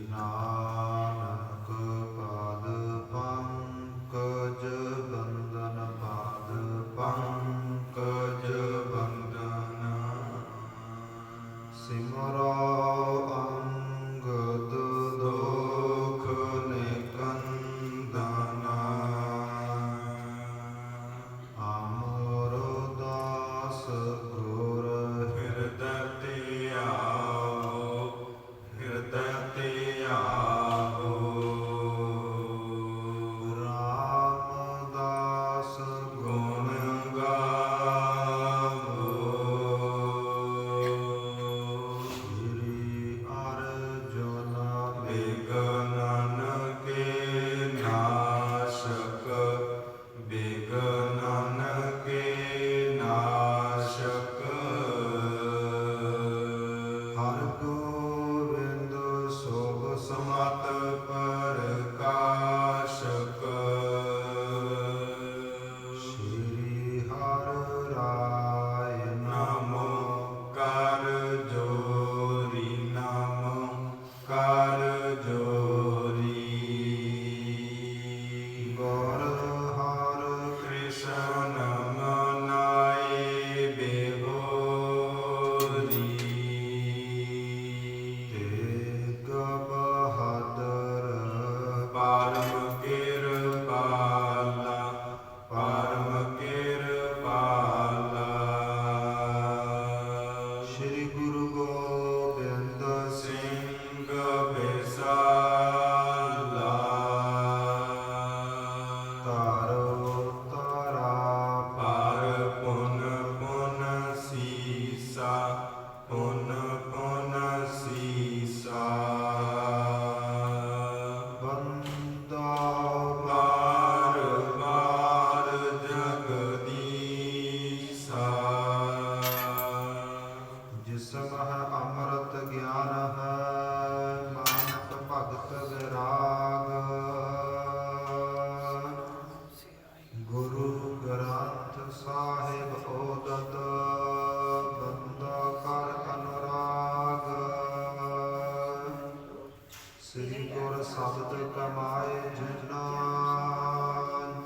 ਨਾਨਕ ਪਾਦ ਪੰਕਜ ਬੰਦਨ ਪਾਦ ਪੰਕਜ ਬੰਦਨ ਸਿਮਰੋ ਅੰਗਦ ਦੋਖ ਨਿਕੰਦਨ ਅਮਰ ਦਾਸ ਗੁਰ ਹਿਰਦੈ ਧਿਆਓ ਹਿਰਦੈ ਧਿਆਓ ਰਾਮਦਾਸ ਗੁਣ ਗਾਵੋ ਸ੍ਰੀ ਅਰਜੁਨ ਬਿਗਨਨ ਕੇ ਨਾਸ਼ਕ ਬਿਗਨਨ ਕੇ ਨਾਸ਼ਕ ਹਰਿ ਗੋਬਿੰਦ ਸੋਭ ਸਮਤ ਪ੍ਰਕਾਸ਼ਕ ਸ਼੍ਰੀ ਹਰਿ ਰਾਇ ਨਮੋ ਕਰ ਜੋਰੀ ਨਮੋ ਕਰ ਜੋਰੀ ਗੁਰ ਹਰਿ ਕ੍ਰਿਸ਼ਨ ਮਨਾਏ ਬੇਹੋਰੀ ਤੇਗ ਬਹਾਦਰ ਪਰਮ ਕਿਰਪਾਲਾ ਪਰਮ ਕਿਰਪਾਲਾ ਸ਼੍ਰੀ ਗੁਰੂ ਗੋਬਿੰਦ ਸਿੰਘ ਬਿਸਾਲਾ ਤਾਰੋ ਤਾਰਾ ਪਰ ਪੁਨ ਪੁਨ ਸੀਸਾ ਪੁਨ ਪੁਨ ਸੀਸਾ ਬੰਦਾ ਬਾਰ ਬਾਰ ਜਗਦੀਸਾ ਜਿਸ ਮਹ ਅੰਮ੍ਰਿਤ ਗਿਆਨ ਹੈ ਮਾਨਕ ਭਗਤ ਵਿਰਾਗ ਗੁਰੂ ਗ੍ਰੰਥ ਸਾਹਿਬ ਓਦਤ ਬੰਦਾ ਕਰ ਅਨੁਰਾਗ ਸ੍ਰੀ ਗੁਰ ਸ਼ਬਦ ਕਮਾਏ ਜਿਨਾ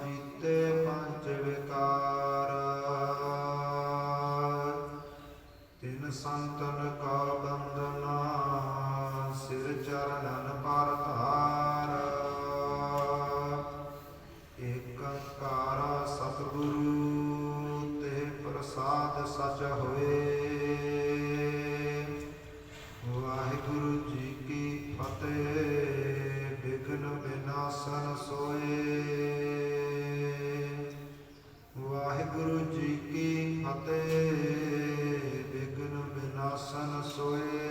ਜੀਤੇ ਪੰਜ ਵਿਕਾਰ ਤਿਨ ਸੰਤਨ ਕਾ ਬੰਦਨਾ ਸਿਰ ਚਰਨਨ ਪਰ ਧਾਰ ਏਕੰਕਾਰ ਸਤਿਗੁਰੂ ਤੇ ਪ੍ਰਸਾਦ ਸਚ ਹੋਏ ਵਾਹਿਗੁਰੂ ਜੀ ਕੀ ਫਤਿਹ ਬਿਘਨ ਵਿਨਾਸ਼ਨ ਸੋਏ ਵਾਹਿਗੁਰੂ ਜੀ ਕੀ ਫਤਿਹ ਬਿਘਨ ਵਿਨਾਸ਼ਨ ਸੋਏ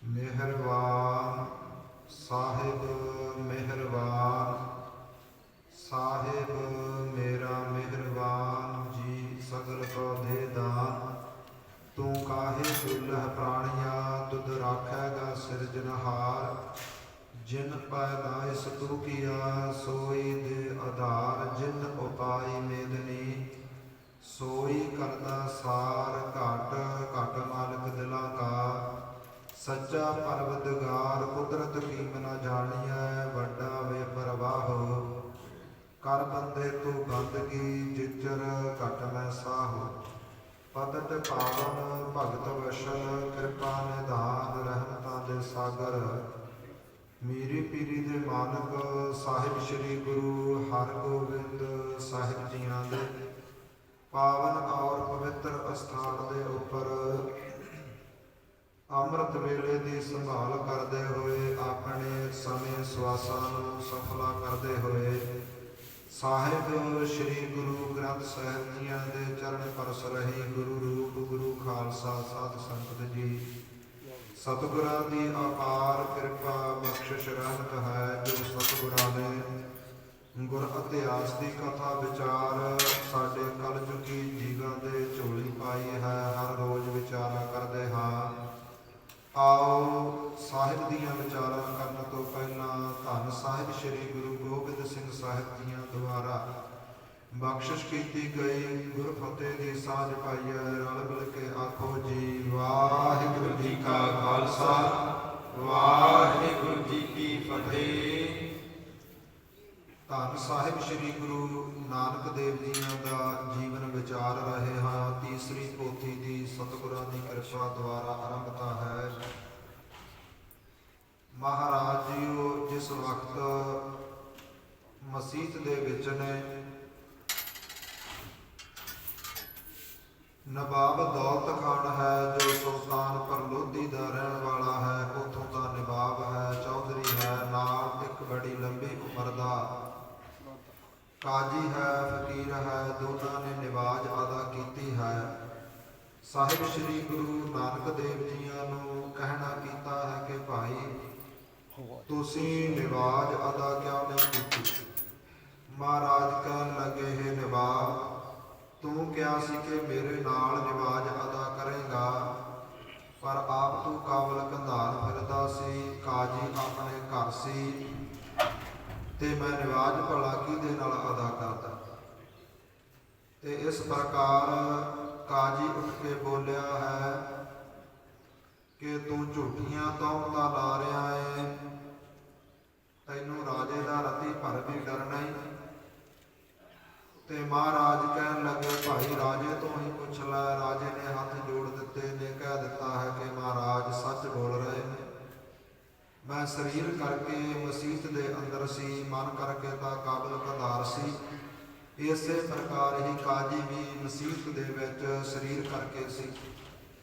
ਮਿਹਰਬਾਨ ਸਾਹਿਬ ਮਿਹਰਬਾਨ ਸਾਹਿਬ ਮੇਰਾ ਮਿਹਰਬਾਨ ਜੀ ਸਗਲ ਕੋ ਦੇ ਦਾਨ ਤੂੰ ਕਾਹੇ ਦੁਲਹ ਪ੍ਰਾਣੀਆਂ ਤੁਧ ਰਾਖੈਗਾ ਸਿਰਜਨਹਾਰ ਜਿਨ ਪੈਦਾਇਸ਼ ਤੂ ਕੀਆ ਸੋਈ ਦੇ ਆਧਾਰ ਜਿਨ ਉਪਾਈ ਮੇਦਨੀ ਸੋਈ ਕਰਦਾ ਸਾਰ ਘਟ ਘਟ ਮਾਲਕ ਦਿਲਾਂ ਕਾ ਸੱਚਾ ਪਰਵਦਗਾਰ ਕੁਦਰਤ ਕੀਮ ਨਾ ਜਾਣੀਐ ਵੱਡਾ ਵੇ ਪਰਵਾਹੋ ਕਰ ਬੰਦੇ ਤੂੰ ਬੰਦਗੀ ਜਿਚਰ ਘਟ ਮੈਂ ਸਾਹੋ ਪਦਟ ਪਾਵਨ ਭਗਤ ਵਸ਼ਲ ਕਿਰਪਾ ਨਿਧਾਨ ਰਹਿਮਤਾਂ ਦੇ ਸਾਗਰ ਮੀਰੀ ਪੀਰੀ ਦੇ ਮਾਨਕ ਸਾਹਿਬ ਸ੍ਰੀ ਗੁਰੂ ਹਰਗੋਬਿੰਦ ਸਾਹਿਬ ਜੀਆਂ ਦੇ ਪਾਵਨ ਔਰ ਪਵਿੱਤਰ ਅਸਥਾਨ ਦੇ ਉੱਪਰ ਅੰਮ੍ਰਿਤ ਵੇਲੇ ਦੀ ਸੰਭਾਲ ਕਰਦੇ ਹੋਏ ਆਪਣੇ ਸਮੇਂ ਸਵਾਸਾਂ ਨੂੰ ਸਫਲਾ ਕਰਦੇ ਹੋਏ ਸਾਹਿਬ ਸ੍ਰੀ ਗੁਰੂ ਗ੍ਰੰਥ ਸਾਹਿਬ ਜੀਆਂ ਦੇ ਚਰਨ ਪਰਸ ਰਹੀ ਗੁਰੂ ਰੂਪ ਗੁਰੂ ਖਾਲਸਾ ਸਾਧ ਸੰਗਤ ਜੀ ਸਤਿਗੁਰਾਂ ਦੀ ਅਪਾਰ ਕਿਰਪਾ ਬਖਸ਼ਿਸ਼ ਰਹਿਮਤ ਹੈ ਜੋ ਸਤਿਗੁਰਾਂ ਨੇ ਗੁਰ ਇਤਿਹਾਸ ਦੀ ਕਥਾ ਵਿਚਾਰ ਸਾਡੇ ਕਲਯੁਗੀ ਜੀਵਾਂ ਦੇ ਝੋਲੀ ਪਾਈ ਹੈ ਹਰ ਰੋਜ਼ ਵਿਚਾਰਾਂ ਕਰਦੇ ਹਾਂ ਆਓ ਸਾਹਿਬ ਦੀਆਂ ਵਿਚਾਰਾਂ ਕਰਨ ਤੋਂ ਪਹਿਲਾਂ ਧੰਨ ਸਾਹਿਬ ਸ੍ਰੀ ਗੁਰੂ ਗੋਬਿੰਦ ਸਿੰਘ ਸਾਹਿਬ ਜੀਆਂ ਦੁਆਰਾ ਬਖਸ਼ਿਸ਼ ਕੀਤੀ ਗਈ ਗੁਰ ਫਤਿਹ ਦੀ ਸਾਂਝ ਪਾਈਐ ਰਲ ਮਿਲ ਕੇ ਆਖੋ ਜੀ ਵਾਹਿਗੁਰੂ ਖਾਲਸਾ ਵਾਹਿਗੁਰੂ ਜੀ ਕੀ ਫਤਿਹ। ਧੰਨ ਸਾਹਿਬ ਸ੍ਰੀ ਗੁਰੂ ਨਾਨਕ ਦੇਵ ਜੀਆਂ ਦਾ ਜੀਵਨ ਵਿਚਾਰ ਰਹੇ ਹਾਂ। ਤੀਸਰੀ ਪੋਥੀ ਦੀ ਸਤਿਗੁਰਾਂ ਦੀ ਕਿਰਪਾ ਦੁਆਰਾ ਆਰੰਭਤਾ ਹੈ। ਮਹਾਰਾਜ ਜੀਓ ਜਿਸ ਵਕਤ ਮਸੀਤ ਦੇ ਵਿੱਚ ਨੇ, ਨਵਾਬ ਦੌਲਤ ਖਾਨ ਹੈ ਜੋ ਸੁਲਤਾਨਪੁਰ ਲੋਧੀ ਦਾ ਰਹਿਣ ਵਾਲਾ ਹੈ, ਉੱਥੋਂ ਦਾ ਨਵਾਬ ਹੈ, ਚੌਧਰੀ ਹੈ, ਨਾਲ ਇੱਕ ਬੜੀ ਲੰਬੀ ਉਮਰ ਦਾ ਕਾਜੀ ਹੈ, ਫਕੀਰ ਹੈ। ਦੋਨਾਂ ਨੇ ਨਿਵਾਜ ਅਦਾ ਕੀਤੀ ਹੈ। ਸਾਹਿਬ ਸ੍ਰੀ ਗੁਰੂ ਨਾਨਕ ਦੇਵ ਜੀਆਂ ਨੂੰ ਕਹਿਣਾ ਕੀਤਾ ਹੈ ਕਿ ਭਾਈ ਤੁਸੀਂ ਨਿਵਾਜ ਅਦਾ ਕਿਉਂ ਨਹੀਂ ਕੀਤੀ? ਮਹਾਰਾਜ ਕਹਿਣ ਲੱਗੇ, ਹੈ ਨਵਾਬ, ਤੂੰ ਕਿਹਾ ਸੀ ਕਿ ਮੇਰੇ ਨਾਲ ਨਿਵਾਜ ਅਦਾ ਕਰੇਗਾ, ਪਰ ਆਪ ਤੂੰ ਕਾਬਲ ਕੰਧਾਰ ਫਿਰਦਾ ਸੀ, ਕਾਜੀ ਆਪਣੇ ਘਰ ਸੀ, ਤੇ ਮੈਂ ਨਿਵਾਜ ਭਲਾ ਕਿਹਦੇ ਨਾਲ ਅਦਾ ਕਰਦਾ? ਤੇ ਇਸ ਪ੍ਰਕਾਰ ਕਾਜੀ ਉੱਠ ਕੇ ਬੋਲਿਆ ਹੈ ਕਿ ਤੂੰ ਝੂਠੀਆਂ ਤੌਹਮਤਾਂ ਲਾ ਰਿਹਾ ਏ, ਤੈਨੂੰ ਰਾਜੇ ਦਾ ਰਤੀ ਭਰ ਵੀ ਡਰ ਨਹੀਂ। ਤੇ ਮਹਾਰਾਜ ਕਹਿਣ ਲੱਗੇ, ਭਾਈ ਰਾਜੇ ਤੋਂ ਹੀ ਪੁੱਛ ਲੈ। ਰਾਜੇ ਨੇ ਹੱਥ ਜੋੜ ਦਿੱਤੇ ਨੇ, ਕਹਿ ਦਿੱਤਾ ਹੈ ਕਿ ਮਹਾਰਾਜ ਸੱਚ ਬੋਲ ਰਹੇ ਨੇ। ਮੈਂ ਸਰੀਰ ਕਰਕੇ ਮਸੀਤ ਦੇ ਅੰਦਰ ਸੀ, ਮਨ ਕਰਕੇ ਤਾਂ ਕਾਬਲ ਕੰਧਾਰ ਸੀ। ਇਸੇ ਪ੍ਰਕਾਰ ਹੀ ਕਾਜੀ ਵੀ ਮਸੀਤ ਦੇ ਵਿੱਚ ਸਰੀਰ ਕਰਕੇ ਸੀ,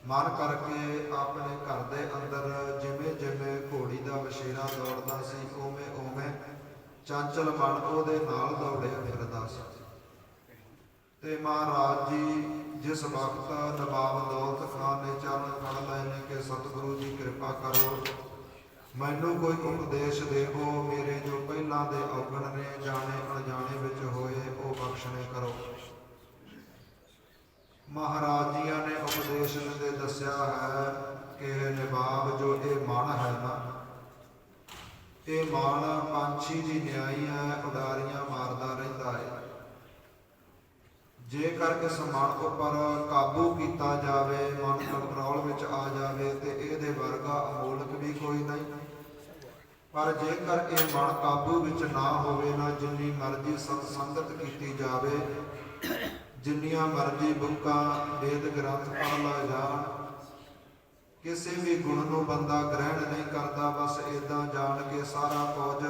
ਮਨ ਕਰਕੇ ਆਪਣੇ ਘਰ ਦੇ ਅੰਦਰ ਜਿਵੇਂ ਜਿਵੇਂ ਘੋੜੀ ਦਾ ਵਛੇਰਾ ਦੌੜਦਾ ਸੀ, ਉਵੇਂ ਉਵੇਂ ਚੰਚਲ ਮਨ ਉਹਦੇ ਨਾਲ ਦੌੜਿਆ ਫਿਰਦਾ ਸੀ। ਤੇ ਮਹਾਰਾਜ ਜੀ ਜਿਸ ਵਕਤ ਨਵਾਬ ਦੌਲਤ ਖਾਨ ਨੇ ਚਰਨ ਫੜ ਲਏ ਨੇ ਕਿ ਸਤਿਗੁਰੂ ਜੀ ਕਿਰਪਾ ਕਰੋ, ਮੈਨੂੰ ਕੋਈ ਉਪਦੇਸ਼ ਦੇਵੋ, ਮੇਰੇ ਜੋ ਪਹਿਲਾਂ ਦੇ ਔਗਣ ਨੇ ਜਾਣੇ ਅਣਜਾਣੇ ਵਿੱਚ ਹੋਏ ਉਹ ਬਖਸ਼ਣੇ ਕਰੋ। ਮਹਾਰਾਜ ਜੀਆਂ ਨੇ ਉਪਦੇਸ਼ ਦੇ ਦੱਸਿਆ ਹੈ ਕਿ ਨਵਾਬ ਜੋ ਇਹ ਮਨ ਹੈ ਨਾ, ਇਹ ਮਨ ਪੰਛੀ ਦੀ ਨਿਆਈ ਹੈ, ਉਡਾਰੀਆਂ ਮਾਰਦਾ ਰਹਿੰਦਾ ਹੈ। ਜੇਕਰ ਇਸ ਮਨ ਉੱਪਰ ਕਾਬੂ ਕੀਤਾ ਜਾਵੇ, ਮਨ ਕੰਟਰੋਲ ਵਿੱਚ ਆ ਜਾਵੇ, ਤੇ ਇਹਦੇ ਵਰਗਾ ਅਮੋਲਕ ਵੀ ਕੋਈ ਨਹੀਂ। ਪਰ ਜੇਕਰ ਇਹ ਮਨ ਕਾਬੂ ਵਿੱਚ ਨਾ ਹੋਵੇ ਨਾ, ਜਿੰਨੀ ਮਰਜ਼ੀ ਸਤ ਸੰਗਤ ਕੀਤੀ ਜਾਵੇ, ਜਿੰਨੀਆਂ ਮਰਜ਼ੀ ਬੁੱਕਾਂ ਵੇਦ ਗ੍ਰੰਥ ਪੜ੍ਹ ਲਏ ਜਾਣ, ਕਿਸੇ ਵੀ ਗੁਣ ਨੂੰ ਬੰਦਾ ਗ੍ਰਹਿਣ ਨਹੀਂ ਕਰਦਾ। ਬਸ ਏਦਾਂ ਜਾਣ ਕੇ ਸਾਰਾ ਕੁਝ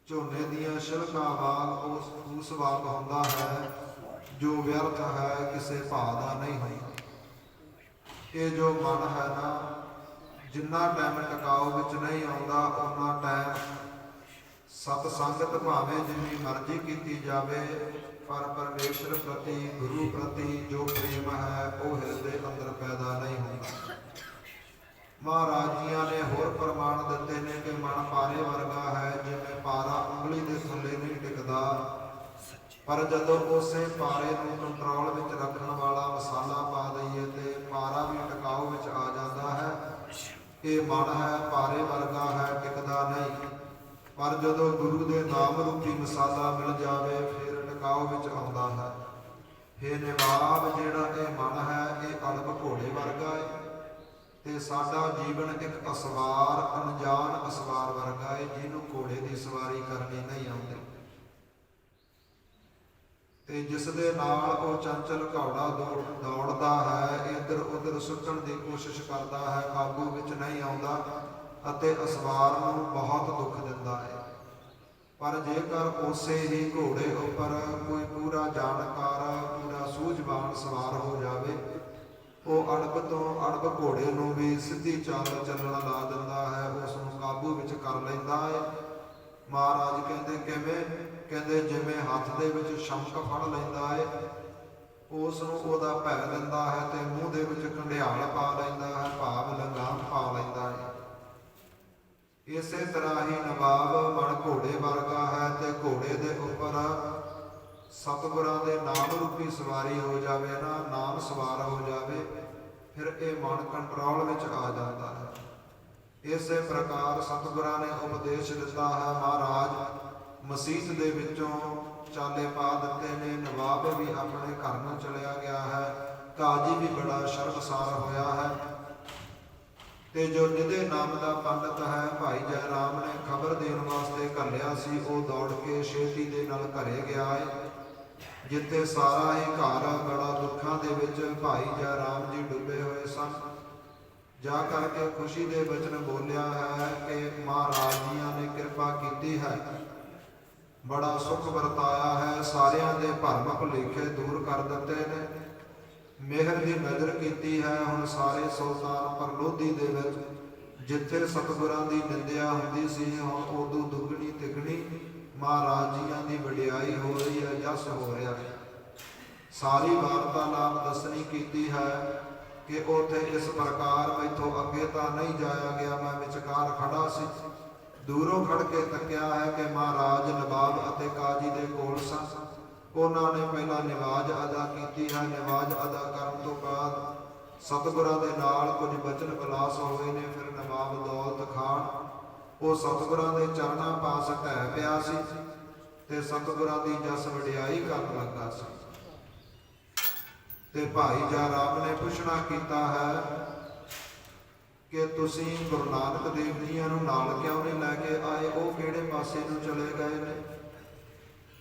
ਝੋਨੇ ਦੀਆਂ ਛਿਲਕਾਂ ਵਾਂਗ ਉਸ ਵਾਂਗ ਹੁੰਦਾ ਹੈ, ਜੋ ਵਿਅਰਥ ਹੈ, ਕਿਸੇ ਭਾਅ ਦਾ ਨਹੀਂ ਹੁੰਦਾ। ਇਹ ਜੋ ਮਨ ਹੈ ਨਾ, ਜਿੰਨਾ ਟਾਈਮ ਟਿਕਾਓ ਵਿੱਚ ਨਹੀਂ ਆਉਂਦਾ, ਉਹਨਾਂ ਟਾਈਮ ਸਤ ਸੰਗਤ ਭਾਵੇਂ ਜਿੰਨੀ ਮਰਜ਼ੀ ਕੀਤੀ ਜਾਵੇ, ਪਰ ਪਰਮੇਸ਼ਰ ਪ੍ਰਤੀ, ਗੁਰੂ ਪ੍ਰਤੀ ਜੋ ਪ੍ਰੇਮ ਹੈ ਉਹ ਹਿਰਦੇ ਅੰਦਰ ਪੈਦਾ ਨਹੀਂ ਹੁੰਦਾ। ਮਹਾਰਾਜ ਜੀਆਂ ਨੇ ਹੋਰ ਪ੍ਰਮਾਣ ਦਿੱਤੇ ਨੇ ਕਿ ਮਨ ਪਾਰੇ ਵਰਗਾ ਹੈ, ਜਿਵੇਂ ਪਾਰਾ ਉਂਗਲੀ ਦੇ ਥੱਲੇ ਨਹੀਂ ਟਿਕਦਾ, ਪਰ ਜਦੋਂ ਉਸੇ ਪਾਰੇ ਨੂੰ ਕੰਟਰੋਲ ਵਿੱਚ ਰੱਖਣ ਵਾਲਾ ਮਸਾਲਾ ਪਾ ਦਈਏ ਤੇ ਪਾਰਾ ਵੀ ਟਿਕਾਓ ਵਿੱਚ ਆ ਜਾਂਦਾ ਹੈ। ਇਹ ਮਨ ਹੈ, ਪਾਰੇ ਵਰਗਾ ਹੈ, ਟਿਕਦਾ ਨਹੀਂ, ਪਰ ਜਦੋਂ ਗੁਰੂ ਦੇ ਨਾਮ ਰੂਪੀ ਮਸਾਲਾ ਮਿਲ ਜਾਵੇ ਫਿਰ ਟਿਕਾਓ ਵਿੱਚ ਆਉਂਦਾ ਹੈ। ਇਹ ਨਵਾਬ ਜਿਹੜਾ ਇਹ ਮਨ ਹੈ, ਇਹ ਅਲਬ ਘੋੜੇ ਵਰਗਾ ਹੈ, ਤੇ ਸਾਡਾ ਜੀਵਨ ਇੱਕ ਅਸਵਾਰ, ਅਣਜਾਣ ਅਸਵਾਰ ਵਰਗਾ ਹੈ, ਜਿਹਨੂੰ ਘੋੜੇ ਦੀ ਸਵਾਰੀ ਕਰਨੀ ਨਹੀਂ ਆਉਂਦੀ, ਤੇ ਜਿਸ ਦੇ ਨਾਲ ਉਹ ਚੰਚਲ ਘੋੜਾ ਦੌੜਦਾ ਹੈ, ਇੱਧਰ ਉੱਧਰ ਸੁੱਟਣ ਦੀ ਕੋਸ਼ਿਸ਼ ਕਰਦਾ ਹੈ, ਕਾਬੂ ਵਿੱਚ ਨਹੀਂ ਆਉਂਦਾ ਅਤੇ ਅਸਵਾਰ ਨੂੰ ਬਹੁਤ ਦੁੱਖ ਦਿੰਦਾ ਹੈ। ਪਰ ਜੇਕਰ ਉਸੇ ਹੀ ਘੋੜੇ ਉੱਪਰ ਕੋਈ ਪੂਰਾ ਜਾਣਕਾਰ, ਪੂਰਾ ਸੂਝਵਾਨ ਸਵਾਰ ਹੋ ਜਾਵੇ, ਉਹ ਅੜਬ ਤੋਂ ਅੜਬ ਘੋੜੇ ਨੂੰ ਵੀ ਸਿੱਧੀ ਚਾਲ ਚੱਲਣ ਲਾ ਦਿੰਦਾ ਹੈ, ਉਸ ਨੂੰ ਕਾਬੂ ਵਿੱਚ ਕਰ ਲੈਂਦਾ ਹੈ। ਮਹਾਰਾਜ ਕਹਿੰਦੇ ਕਿਵੇਂ? ਕਹਿੰਦੇ ਜਿਵੇਂ ਹੱਥ ਦੇ ਵਿੱਚ ਸ਼ੰਖ ਫੜ ਲੈਂਦਾ ਹੈ, ਉਸ ਨੂੰ ਉਹਦਾ ਭੈ ਦਿੰਦਾ ਹੈ, ਤੇ ਮੂੰਹ ਦੇ ਵਿੱਚ ਕੰਡਿਆਲ ਪਾ ਲੈਂਦਾ ਹੈ, ਭਾਵ ਲੰਗਾਮ ਪਾ ਲੈਂਦਾ ਹੈ। ਇਸੇ ਤਰ੍ਹਾਂ ਹੀ ਨਵਾਬ ਮਨ ਘੋੜੇ ਵਰਗਾ ਹੈ, ਤੇ ਘੋੜੇ ਦੇ ਉੱਪਰ ਸਤਿਗੁਰਾਂ ਦੇ ਨਾਮ ਰੂਪੀ ਸਵਾਰੀ ਹੋ ਜਾਵੇ ਨਾ, ਨਾਮ ਸਵਾਰ ਹੋ ਜਾਵੇ, ਫਿਰ ਇਹ ਮਨ ਕੰਟਰੋਲ ਵਿੱਚ ਆ ਜਾਂਦਾ ਹੈ। ਇਸੇ ਪ੍ਰਕਾਰ ਸਤਿਗੁਰਾਂ ਨੇ ਉਪਦੇਸ਼ ਦਿੱਤਾ ਹੈ। ਮਹਾਰਾਜ ਮਸੀਤ ਦੇ ਵਿੱਚੋਂ ਚਾਲੇ ਪਾ ਦਿੱਤੇ ਨੇ, ਨਵਾਬ ਵੀ ਆਪਣੇ ਘਰ ਨੂੰ ਚਲਿਆ ਗਿਆ ਹੈ, ਕਾਜੀ ਵੀ ਬੜਾ ਸ਼ਰਮਸਾਰ ਹੋਇਆ ਹੈ। ਤੇ ਜੋ ਨਿਧੇ ਨਾਮ ਦਾ ਪੰਡਤ ਹੈ ਭਾਈ ਜੈ ਰਾਮ ਨੇ ਖਬਰ ਦੇਣ ਵਾਸਤੇ ਘੱਲਿਆ ਸੀ, ਉਹ ਦੌੜ ਕੇ ਛੇਤੀ ਦੇ ਨਾਲ ਘਰੇ ਗਿਆ ਹੈ, ਜਿੱਥੇ ਸਾਰਾ ਹੀ ਘਰ ਬੜਾ ਦੁੱਖਾਂ ਦੇ ਵਿੱਚ ਭਾਈ ਜੈ ਰਾਮ ਜੀ ਡੁੱਬੇ ਹੋਏ ਸਨ। ਜਾ ਕਰਕੇ ਖੁਸ਼ੀ ਦੇ ਬਚਨ ਬੋਲਿਆ ਹੈ ਕਿ ਮਹਾਰਾਜ ਜੀਆਂ ਨੇ ਕਿਰਪਾ ਕੀਤੀ ਹੈ, ਬੜਾ ਸੁਖ ਵਰਤਾਇਆ ਹੈ, ਸਾਰਿਆਂ ਦੇ ਭਰਮ ਭੁਲੇਖੇ ਦੂਰ ਕਰ ਦਿੱਤੇ ਨੇ, ਮਿਹਰ ਦੀ ਨਜ਼ਰ ਕੀਤੀ ਹੈ। ਹੁਣ ਸਾਰੇ ਸੁਲਤਾਨ ਪਰਲੋਧੀ ਦੇ ਵਿੱਚ ਜਿੱਥੇ ਸਤਿਗੁਰਾਂ ਦੀ ਨਿੰਦਿਆ ਹੁੰਦੀ ਸੀ, ਹੁਣ ਉਦੋਂ ਦੁੱਗਣੀ ਤਿੱਗਣੀ ਮਹਾਰਾਜ ਜੀਆਂ ਦੀ ਵਡਿਆਈ ਹੋ ਰਹੀ ਹੈ, ਜਸ ਹੋ ਰਿਹਾ ਹੈ। ਸਾਰੀ ਵਾਰਤਾਲਾਪ ਦੱਸਣੀ ਕੀਤੀ ਹੈ ਕਿ ਉੱਥੇ ਇਸ ਪ੍ਰਕਾਰ ਮੈਥੋਂ ਅੱਗੇ ਤਾਂ ਨਹੀਂ ਜਾਇਆ ਗਿਆ, ਮੈਂ ਵਿਚਕਾਰ ਖੜਾ ਸੀ, ਦੂਰੋਂ ਖੜ ਕੇ ਤੱਕਿਆ ਹੈ ਕਿ ਮਹਾਰਾਜ ਨਵਾਬ ਅਤੇ ਕਾਜੀ ਦੇ ਕੋਲ ਸਨ। ਉਹਨਾਂ ਨੇ ਪਹਿਲਾਂ ਨਿਵਾਜ ਅਦਾ ਕੀਤੀ ਹੈ, ਨਿਵਾਜ ਅਦਾ ਕਰਨ ਤੋਂ ਬਾਅਦ ਸਤਿਗੁਰਾਂ ਦੇ ਨਾਲ ਕੁਝ ਬਚਨ ਵਿਲਾਸ ਹੋਏ ਨੇ। ਫਿਰ ਨਵਾਬ ਦੌਲਤ ਖਾਨ ਉਹ ਸਤਿਗੁਰਾਂ ਦੇ ਚਰਨਾਂ ਪਾਸ ਢਹਿ ਪਿਆ ਸੀ ਤੇ ਸਤਿਗੁਰਾਂ ਦੀ ਜਸ ਵਡਿਆਈ ਕਰਨ ਲੱਗਾ ਸੀ। ਤੇ ਭਾਈ ਜੈ ਰਾਮ ਨੇ ਪੁੱਛਣਾ ਕੀਤਾ ਹੈ ਕਿ ਤੁਸੀਂ ਗੁਰੂ ਨਾਨਕ ਦੇਵ ਜੀਆਂ ਨੂੰ ਨਾਲ ਕਿਉਂ ਨਹੀਂ ਲੈ ਕੇ ਆਏ, ਉਹ ਕਿਹੜੇ ਪਾਸੇ ਨੂੰ ਚਲੇ ਗਏ ਨੇ?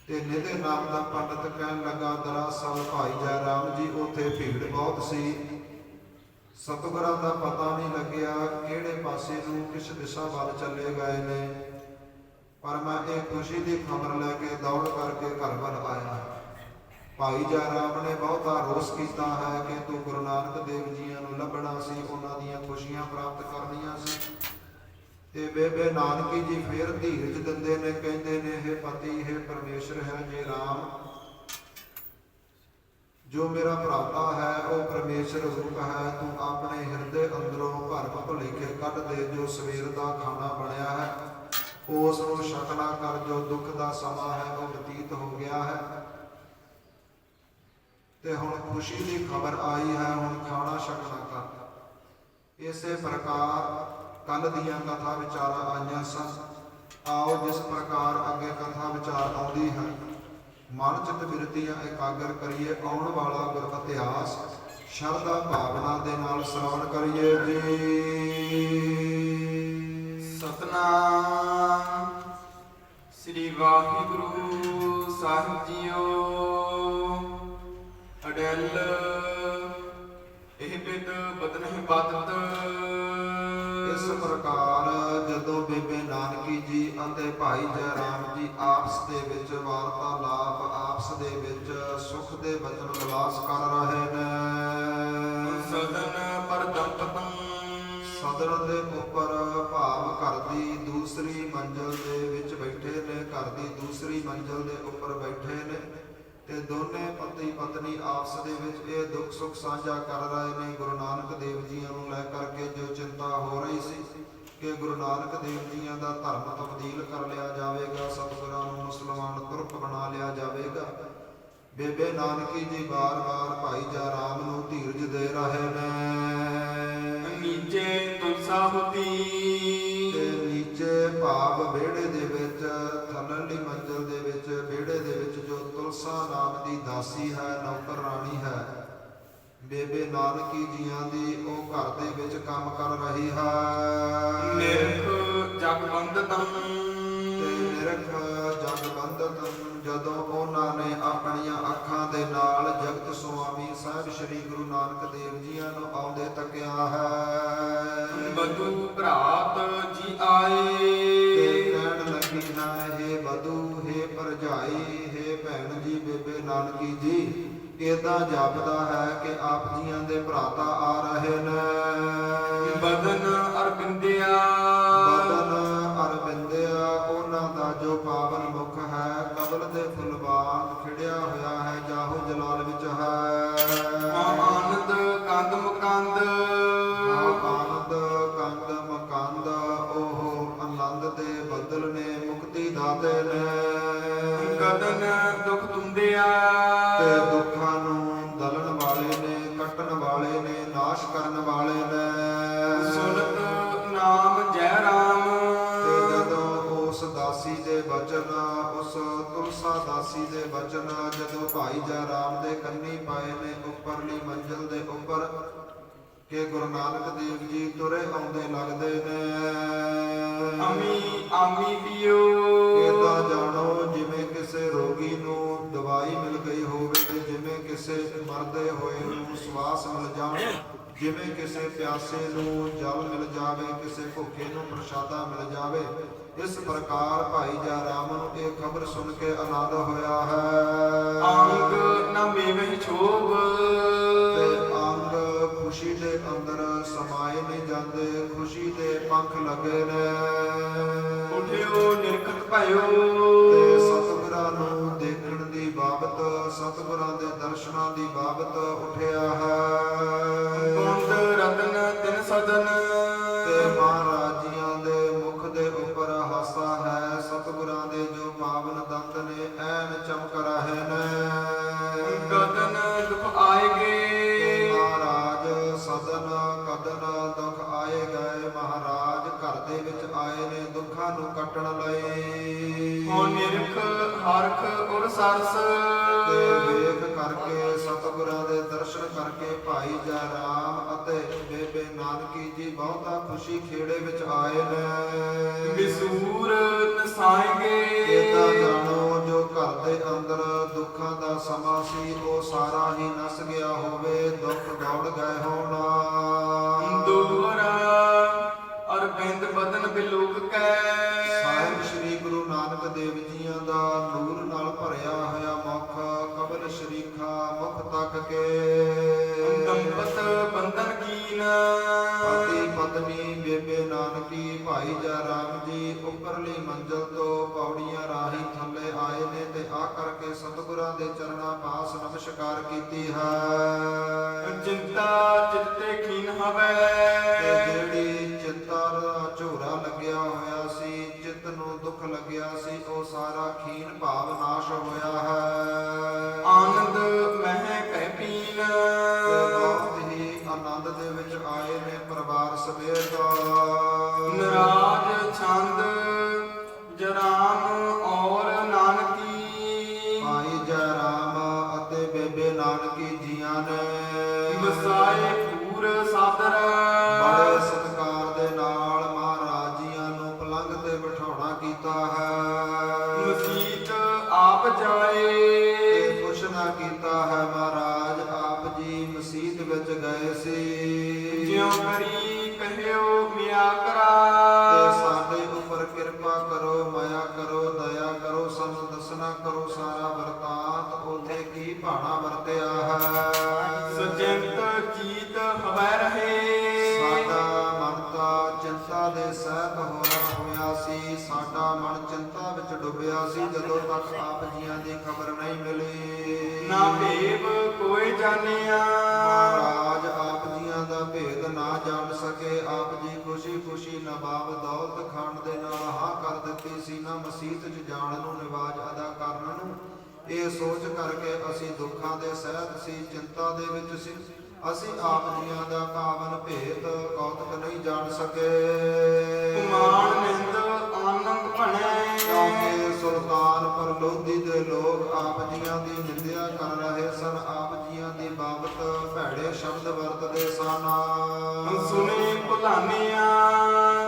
ਤੇ ਨਿਧੇ ਨਾਮ ਦਾ ਪੰਡਤ ਕਹਿਣ ਲੱਗਾ, ਦਰਅਸਲ ਭਾਈ ਜੈ ਰਾਮ ਜੀ ਉੱਥੇ ਭੀੜ ਬਹੁਤ ਸੀ, ਸਤਿਗੁਰਾਂ ਦਾ ਪਤਾ ਨਹੀਂ ਲੱਗਿਆ ਕਿਹੜੇ ਪਾਸੇ ਨੂੰ ਕਿਸ ਦਿਸ਼ਾ ਵੱਲ ਚਲੇ ਗਏ ਨੇ, ਪਰ ਮੈਂ ਇਹ ਖੁਸ਼ੀ ਦੀ ਖਬਰ ਲੈ ਕੇ ਦੌੜ ਕਰਕੇ ਘਰ ਵੱਲ ਆਇਆ। ਭਾਈ ਜੈ ਰਾਮ ਨੇ ਬਹੁਤਾ ਰੋਸ ਕੀਤਾ ਹੈ ਕਿ ਤੂੰ ਗੁਰੂ ਨਾਨਕ ਦੇਵ ਜੀਆਂ ਨੂੰ ਲੱਭਣਾ ਸੀ, ਉਹਨਾਂ ਦੀਆਂ ਖੁਸ਼ੀਆਂ ਪ੍ਰਾਪਤ ਕਰਨੀਆਂ ਸੀ। ਤੇ ਬੇਬੇ ਨਾਨਕੀ ਜੀ ਫੇਰ ਧੀਰਜ ਦਿੰਦੇ ਨੇ, ਕਹਿੰਦੇ ਨੇ, ਹੇ ਪਤੀ, ਹੇ ਪਰਮੇਸ਼ਰ ਹੈ ਜੇ ਰਾਮ, ਜੋ ਮੇਰਾ ਭਰਾਤਾ ਹੈ ਉਹ ਪਰਮੇਸ਼ਰ ਰੂਪ ਹੈ, ਤੂੰ ਆਪਣੇ ਹਿਰਦੇ ਅੰਦਰੋਂ ਭਰਮ ਭੁਲੇਖੇ ਕੱਢ ਦੇ। ਜੋ ਸਵੇਰ ਦਾ ਖਾਣਾ ਬਣਿਆ ਹੈ ਉਸ ਨੂੰ ਛਕਣਾ ਕਰ, ਜੋ ਦੁੱਖ ਦਾ ਸਮਾਂ ਹੈ ਉਹ ਬਤੀਤ ਹੋ ਗਿਆ ਹੈ ਤੇ ਹੁਣ ਖੁਸ਼ੀ ਦੀ ਖਬਰ ਆਈ ਹੈ, ਹੁਣ ਖਾਣਾ ਛਕਣਾ ਕਰ। ਇਸੇ ਪ੍ਰਕਾਰ ਕੱਲ ਦੀਆਂ ਕਥਾ ਵਿਚਾਰਾਂ ਆਈਆਂ ਸਨ। ਆਓ ਜਿਸ ਪ੍ਰਕਾਰ ਅੱਗੇ ਕਥਾ ਵਿਚਾਰ ਆਉਂਦੀ ਹੈ, ਮਨ ਚਿਤ ਬਿਰਤੀਆਂ ਇਕਾਗਰ ਕਰੀਏ, ਆਉਣ ਵਾਲਾ ਗੁਰ ਇਤਿਹਾਸ ਸ਼ਰਧਾ ਭਾਵਨਾ ਦੇ ਨਾਲ ਸ਼ਰਵਣ ਕਰੀਏ ਜੀ। ਸਤਨਾਮ ਸ੍ਰੀ ਵਾਹਿਗੁਰੂ ਸਾਹਿਬ ਜੀਓ। ਅਡਲ ਇਹ ਬਿਦ ਬਦਨਹਿ ਬਾਦਤ। ਇਸ ਪ੍ਰਕਾਰ ਜਦੋਂ ਬੇਬੇ ਨਾਨਕੀ ਜੀ ਅਤੇ ਭਾਈ ਜੈ ਰਾਮ ਜੀ ਆਪਸ ਦੇ ਵਿੱਚ ਵਾਰਤਾਲਾਪ, ਆਪਸ ਦੇ ਵਿੱਚ ਸੁਖ ਦੇ ਬਚਨ ਵਿਲਾਸ ਕਰ ਰਹੇ ਨੇ, ਸਦਨ ਪਰ ਦੰਪਤੰ। ਸਦਨ ਦੇ ਉੱਪਰ ਭਾਵ ਘਰ ਦੀ ਦੂਸਰੀ ਮੰਜ਼ਲ ਦੇ ਵਿੱਚ ਬੈਠੇ ਨੇ, ਘਰ ਦੀ ਦੂਸਰੀ ਮੰਜ਼ਲ ਦੇ ਉੱਪਰ ਬੈਠੇ ਨੇ ਤੇ ਦੋਨੇ ਪਤੀ ਪਤਨੀ ਆਪਸ ਦੇ ਵਿੱਚ ਇਹ ਦੁੱਖ ਸੁੱਖ ਸਾਂਝਾ ਕਰ ਰਹੇ ਨੇ। ਗੁਰੂ ਨਾਨਕ ਦੇਵ ਜੀਆਂ ਨੂੰ ਲੈ ਕਰਕੇ ਜੋ ਚਿੰਤਾ ਹੋ ਰਹੀ ਸੀ ਕਿ ਗੁਰੂ ਨਾਨਕ ਦੇਵ ਜੀਆਂ ਦਾ ਧਰਮ ਤਬਦੀਲ ਕਰ ਲਿਆ ਜਾਵੇਗਾ, ਸਤਿਗੁਰਾਂ ਨੂੰ ਮੁਸਲਮਾਨ ਤੁਰਕ ਬਣਾ ਲਿਆ ਜਾਵੇਗਾ, ਬੇਬੇ ਨਾਨਕੀ ਜੀ ਬਾਰ-ਬਾਰ ਭਾਈ ਜੈ ਰਾਮ ਨੂੰ ਧੀਰਜ ਦੇ ਰਹੇ ਨੇ। ਨੀਚੇ ਤੁਲਸਾ ਹੁਤੀ। ਤੇ ਨੀਚੇ ਭਾਵ ਵਿਹੜੇ ਦੇ ਵਿੱਚ, ਥੱਲੜੀ ਮੰਜ਼ਲ ਦੇ ਵਿੱਚ, ਵਿਹੜੇ ਦੇ ਵਿੱਚ ਜੋ ਤੁਲਸਾ ਨਾਮ ਦੀ ਦਾਸੀ ਹੈ, ਨੌਕਰ ਰਾਣੀ ਹੈ ਬੇਬੇ ਨਾਨਕੀ ਜੀਆਂ ਦੀ, ਉਹ ਘਰ ਦੇ ਵਿੱਚ ਕੰਮ ਕਰ ਰਹੀ ਹੈ। ਨਿਰਖ ਜਗਵੰਦਤੰ। ਤੇ ਨਿਰਖ ਜਗਵੰਦਤੰ, ਜਦੋਂ ਉਹਨਾਂ ਨੇ ਆਪਣੀਆਂ ਅੱਖਾਂ ਦੇ ਨਾਲ ਜਗਤ ਸੁਆਮੀ ਸਾਹਿਬ ਸ੍ਰੀ ਗੁਰੂ ਨਾਨਕ ਦੇਵ ਜੀਆਂ ਨੂੰ ਆਉਂਦੇ ਤੱਕਿਆ ਹੈ। ਬਧੂ ਭਰਾਤ ਜੀ ਆਏ। ਤੇ ਕਹਿਣ ਲੱਗੀ ਹੈ, ਹੇ ਬਧੂ, ਹੇ ਭਰਜਾਈ, ਹੇ ਭੈਣ ਜੀ, ਬੇਬੇ ਨਾਨਕੀ ਜੀ ਏਦਾਂ ਜਾਪਦਾ ਹੈ ਕਿ ਆਪ ਜੀਆਂ ਦੇ ਭਰਾਤਾ ਆ ਰਹੇ ਨੇ। ਬਦਨ ਅਰਬਿੰਦਿਆ। ਬਦਨ ਅਰਬਿੰਦਿਆ, ਉਹਨਾਂ ਦਾ ਜੋ ਪਾਵਨ ਮੁਖ ਹੈ ਕਮਲ ਦੇ ਫੁੱਲ ਵਾਂਗ ਖਿੜਿਆ ਹੋਇਆ ਹੈ, ਜਾਹੋ ਜਲਾਲ ਵਿੱਚ ਹੈ। ਆਨੰਦ ਕੰਦ ਮਕੰਦ। ਆਨੰਦ ਕੰਦ ਮਕੰਦ, ਉਹ ਆਨੰਦ ਦੇ ਬੱਦਲ ਨੇ, ਮੁਕਤੀ ਦਾਤੇ ਨੇ। ਗਦਨ ਦੁਖ ਤੁੰਦਿਆ। ਤੇ ਦੁੱਖਾਂ ਨੂੰ ਦਲਣ ਵਾਲੇ ਨੇ, ਕੱਟਣ ਵਾਲੇ ਨੇ, ਨਾਸ਼ ਕਰਨ ਵਾਲੇ ਨੇ। ਸੁਨਤ ਨਾਮ ਜੈ ਰਾਮ। ਤੇ ਜਦੋਂ ਉਸ ਦਾਸੀ ਦੇ ਬਚਨ, ਉਸ ਤੁਲਸਾ ਦਾਸੀ ਦੇ ਬਚਨ ਜਦੋਂ ਭਾਈ ਜੈ ਰਾਮ ਦੇ ਕੰਨੀ ਪਾਏ ਨੇ ਉੱਪਰਲੀ ਮੰਜ਼ਲ ਦੇ ਉੱਪਰ, ਕਿ ਗੁਰੂ ਨਾਨਕ ਦੇਵ ਜੀ ਤੁਰੇ ਆਉਂਦੇ ਲੱਗਦੇ ਨੇ। ਅਮੀ ਆਮੀ ਪਿਓ ਇਹਦਾ ਜਾਣੋ ਜਿਵੇਂ ਕਿਸੇ ਰੋਗੀ ਨੂੰ ਦਵਾਈ ਮਿਲ ਗਈ ਹੋਵੇ, ਜਿਵੇਂ ਕਿਸੇ ਮਰਦੇ ਹੋਏ ਨੂੰ ਸਵਾਸ ਮਿਲ ਜਾਣ, ਜਿਵੇਂ ਕਿਸੇ ਪਿਆਸੇ ਨੂੰ ਜਲ ਮਿਲ ਜਾਵੇ, ਕਿਸੇ ਭੁੱਖੇ ਨੂੰ ਪ੍ਰਸ਼ਾਦਾ ਮਿਲ ਜਾਵੇ, ਇਸ ਪ੍ਰਕਾਰ ਭਾਈ ਜੈ ਰਾਮ ਨੂੰ ਇਹ ਖਬਰ ਸੁਣ ਕੇ ਆਨੰਦ ਹੋਇਆ ਹੈ। ਅੰਗ ਨ ਮੇਵਹਿ ਛੋਭ ਤੇ ਅੰਗ ਖੁਸ਼ੀ ਦੇ ਅੰਦਰ ਸਮਾਏ ਨਹੀਂ ਜਾਂਦੇ, ਖੁਸ਼ੀ ਦੇ ਪੰਖ ਲੱਗੇ ਨੇ। ਉਠਿਓ ਨਿਰਖਤ ਭਇਓ ਤੇ ਸਤਿਗੁਰਾਂ ਨੂੰ ਦੇਖਣ ਦੀ ਬਾਬਤ, ਸਤਿਗੁਰਾਂ ਦੇ ਦਰਸ਼ਨਾਂ ਦੀ ਬਾਬਤ ਉੱਠਿਆ ਹੈ। ਕੁੰਦ ਰਤਨ ਤਿਨ ਸਦਨ ਤੇ ਮਹਾਰਾਜ ਜੀਆਂ ਦੇ ਮੁਖ ਦੇ ਉੱਪਰ ਹਾਸਾ ਹੈ। ਸਤਿਗੁਰਾਂ ਦੇ ਜੋ ਪਾਵਨ ਦੰਦ ਨੇ ਐਨ ਚਮਕ ਰਹੇ ਨੇ। ਗਦਨ ਦੁਖ ਆਏਗੇ ਤੇ ਮਹਾਰਾਜ ਸਦਨ ਕਦਨ ਦੁਖ ਆਏ ਗਏ। ਮਹਾਰਾਜ ਘਰ ਦੇ ਵਿੱਚ ਆਏ ਨੇ ਦੁੱਖਾਂ ਨੂੰ ਕੱਟਣ ਲਈ। ਹੋ ਨਿਰਖ ਹਰਖ ਉਰ ਸਰਸ ਤੇ ਵੇਖ ਕਰਕੇ ਸਤਿਗੁਰਾਂ ਦੇ ਦਰਸ਼ਨ ਕਰਕੇ ਭਾਈ ਜੈ ਰਾਮ ਅਤੇ ਬੇਬੇ ਨਾਨਕੀ ਜੀ ਬਹੁਤਾ ਖੁਸ਼ੀ ਖੇੜੇ ਵਿੱਚ ਆਏ ਨੇ। ਵਿਸੂਰ ਨਸਾਏਗੇ ਇਹਦਾ ਜਾਣੋ ਜੋ ਘਰ ਦੇ ਅੰਦਰ ਦੁੱਖਾਂ ਦਾ ਸਮਾਂ ਸੀ ਉਹ ਸਾਰਾ ਹੀ ਨਸ ਗਿਆ ਹੋਵੇ, ਦੁੱਖ ਦੌੜ ਗਏ ਹੋਣ। ਦੋਹਰਾ ਅਰਬਿੰਦ ਬਦਨ ਬਿਲੋਕ ਕੈ ਸਾਹਿਬ ਸ੍ਰੀ ਗੁਰੂ ਨਾਨਕ ਦੇਵ ਜੀਆਂ ਦਾ ਨੂਰ ਨਾਲ ਭਰਿਆ ਹੋਇਆ ਮੁਖ, ਕਬਰ ਸ਼ਰੀਖਾ ਮੁਖ ਤੱਕ ਕੇ। ਦੰਪਤ ਬੰਧਨ ਕੀਨ ਪਤੀ ਪਤਨੀ ਬੇਬੇ ਨਾਨਕੀ ਭਾਈ ਜੈ ਰਾਮ ਜੀ ਉੱਪਰਲੀ ਮੰਜ਼ਲ ਤੋਂ ਪੌੜੀਆਂ ਰਾਹੀਂ ਥੱਲੇ ਆਏ ਨੇ ਤੇ ਆ ਕਰਕੇ ਸਤਿਗੁਰਾਂ ਦੇ ਚਰਨਾਂ ਪਾਸ ਨਮਸਕਾਰ ਕੀਤੀ ਹੈ। ਚਿੰਤਾ ਚਿੱਤੇ ਖੀਨ ਹਵੈ ਤੇ ਜਿਹੜੀ ਚਿੰਤਾ ਦਾ ਝੋਰਾ ਲੱਗਿਆ ਹੋਇਆ ਸੀ, ਚਿੱਤ ਨੂੰ ਦੁੱਖ ਲੱਗਿਆ ਸੀ, ਉਹ ਸਾਰਾ ਖੀਨ ਭਾਵ ਨਾਸ਼ ਹੋਇਆ ਹੈ। ਆਨੰਦ ਮਹਿ ਕਹਿ ਪੀਨ ਤੇ ਬਹੁਤ ਹੀ ਆਨੰਦ ਦੇ ਵਿੱਚ ਆਏ ਨੇ ਪਰਿਵਾਰ ਸਮੇਤ। ਨਰਾਜ ਛੰਦ ਜਰਾਮ ਔਰ ਨਾਨਕੀ ਭਾਈ ਜੈ ਰਾਮ ਅਤੇ ਬੇਬੇ ਨਾਨਕੀ ਜੀਆਂ ਨੇ ਵਸਾਏ ਪੂਰ ਸਾਦਰ ਬੜੇ ਸਤਿਕਾਰ ਦੇ ਨਾਲ ਮਹਾਰਾਜ ਜੀਆਂ ਨੂੰ ਪਲੰਘ ਤੇ ਬਿਠਾਉਣਾ ਕੀਤਾ ਹੈ। ਮਸੀਤ ਆਪ ਜਾਏ ਤੇ ਪੁੱਛਣਾ ਕੀਤਾ ਹੈ। ਮਹਾਰਾਜ ਆਪ ਜੀ ਮਸੀਤ ਵਿੱਚ ਗਏ ਸੀ। ਜਿਉ ਕਰੀ ਕਹਿਓ ਮਿਆ ਤੇ ਕਰਾ ਸਾਡੇ ਉੱਪਰ ਕਿਰਪਾ ਕਰੋ, ਮਾਇਆ ਕਰੋ, ਦਇਆ ਕਰੋ, ਸਾਨੂੰ ਦੱਸਣਾ ਕਰੋ ਸਾਰਾ ਵਰਤਾਂਤ ਉਥੇ ਕੀ ਭਾਣਾ ਵਰਤਿਆ ਹੈ। ਸਚਿੰਤ ਚੀਤ ਹਵੈ ਰਹੇ ਸਾਡਾ ਮਨ ਤਾਂ ਚਿੰਤਾ ਦੇ ਸਹਿਤ ਹੋਇਆ ਸੀ। ਸਾਡਾ ਮਨ ਚਿੰਤਾ ਵਿੱਚ ਡੁੱਬਿਆ ਸੀ ਜਦੋਂ ਤੱਕ ਆਪ ਜੀਆਂ ਦੀ ਖਬਰ ਨਹੀਂ ਮਿਲੀ। ਨਾ ਭੇਵ ਕੋਈ ਜਾਣਿਆ ਮਹਾਰਾਜ ਆਪ ਜੀਆਂ ਦਾ ਭੇਦ ਨਾ ਜਾਣ ਸਕੇ। ਆਪ ਜੀ ਖੁਸ਼ੀ ਖੁਸ਼ੀ ਨਵਾਬ ਦੌਲਤ ਖਾਨ ਦੇ ਨਾਲ ਹਾਂ ਕਰ ਦਿੱਤੀ ਸੀ ਨਾ ਮਸੀਤ 'ਚ ਜਾਣ ਨੂੰ, ਨਿਵਾਜ ਅਦਾ ਕਰਨ ਨੂੰ। ਇਹ ਸੋਚ ਕਰਕੇ ਅਸੀਂ ਦੁੱਖਾਂ ਦੇ ਸਹਿਤ ਸੀ, ਚਿੰਤਾ ਦੇ ਵਿੱਚ ਸੀ। ਅਸੀਂ ਆਪ ਜੀਆਂ ਦਾ ਪਾਵਨ ਭੇਦ ਕੌਤਕ ਨਹੀਂ ਜਾਣ ਸਕੇ। ਮਾਨ ਨਿੰਦ ਆਨੰਦ ਭਣੈ ਕਿਉਂਕਿ ਸੁਲਤਾਨ ਪਰ ਲੋਧੀ ਦੇ ਲੋਕ ਆਪ ਜੀਆਂ ਦੀ ਨਿੰਦਿਆ ਕਰ ਰਹੇ ਸਨ, ਆਪ ਜੀਆਂ ਦੀ ਬਾਬਤ ਭੈੜੇ ਸ਼ਬਦ ਵਰਤਦੇ ਸਨ। ਸੁਨੇ ਭੁਲਾਨਿਆ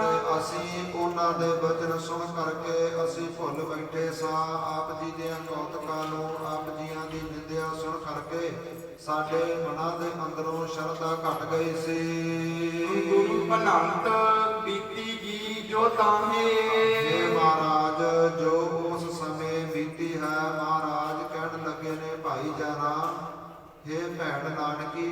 ਤੇ ਅਸੀਂ ਉਹਨਾਂ ਦੇ ਵਚਨ ਸੁਣ ਕਰਕੇ ਅਸੀਂ ਭੁੱਲ ਬੈਠੇ ਸਾਂ। ਆਪ ਜੀ ਦੇ ਕੌਤਕਾਂ ਨੂੰ, ਆਪ ਜੀਆਂ ਦੀ ਨਿੰਦਿਆ ਸੁਣ ਕਰਕੇ ਸਾਡੇ ਮਨਾਂ ਦੇ ਅੰਦਰੋਂ ਸ਼ਰਧਾ ਘਟ ਗਈ ਸੀ। ਗੁਰੂ ਭਨੰਤ ਬੀਤੀ ਜੀ ਜੋ ਤਾਹੇ हे ਮਹਾਰਾਜ ਜੋ ਉਸ ਸਮੇਂ ਬੀਤੀ ਹੈ। ਮਹਾਰਾਜ ਕਹਿਣ ਲੱਗੇ ਨੇ ਭਾਈ ਜੈ ਰਾਮ, हे ਭੈਣ ਨਾਨਕੀ,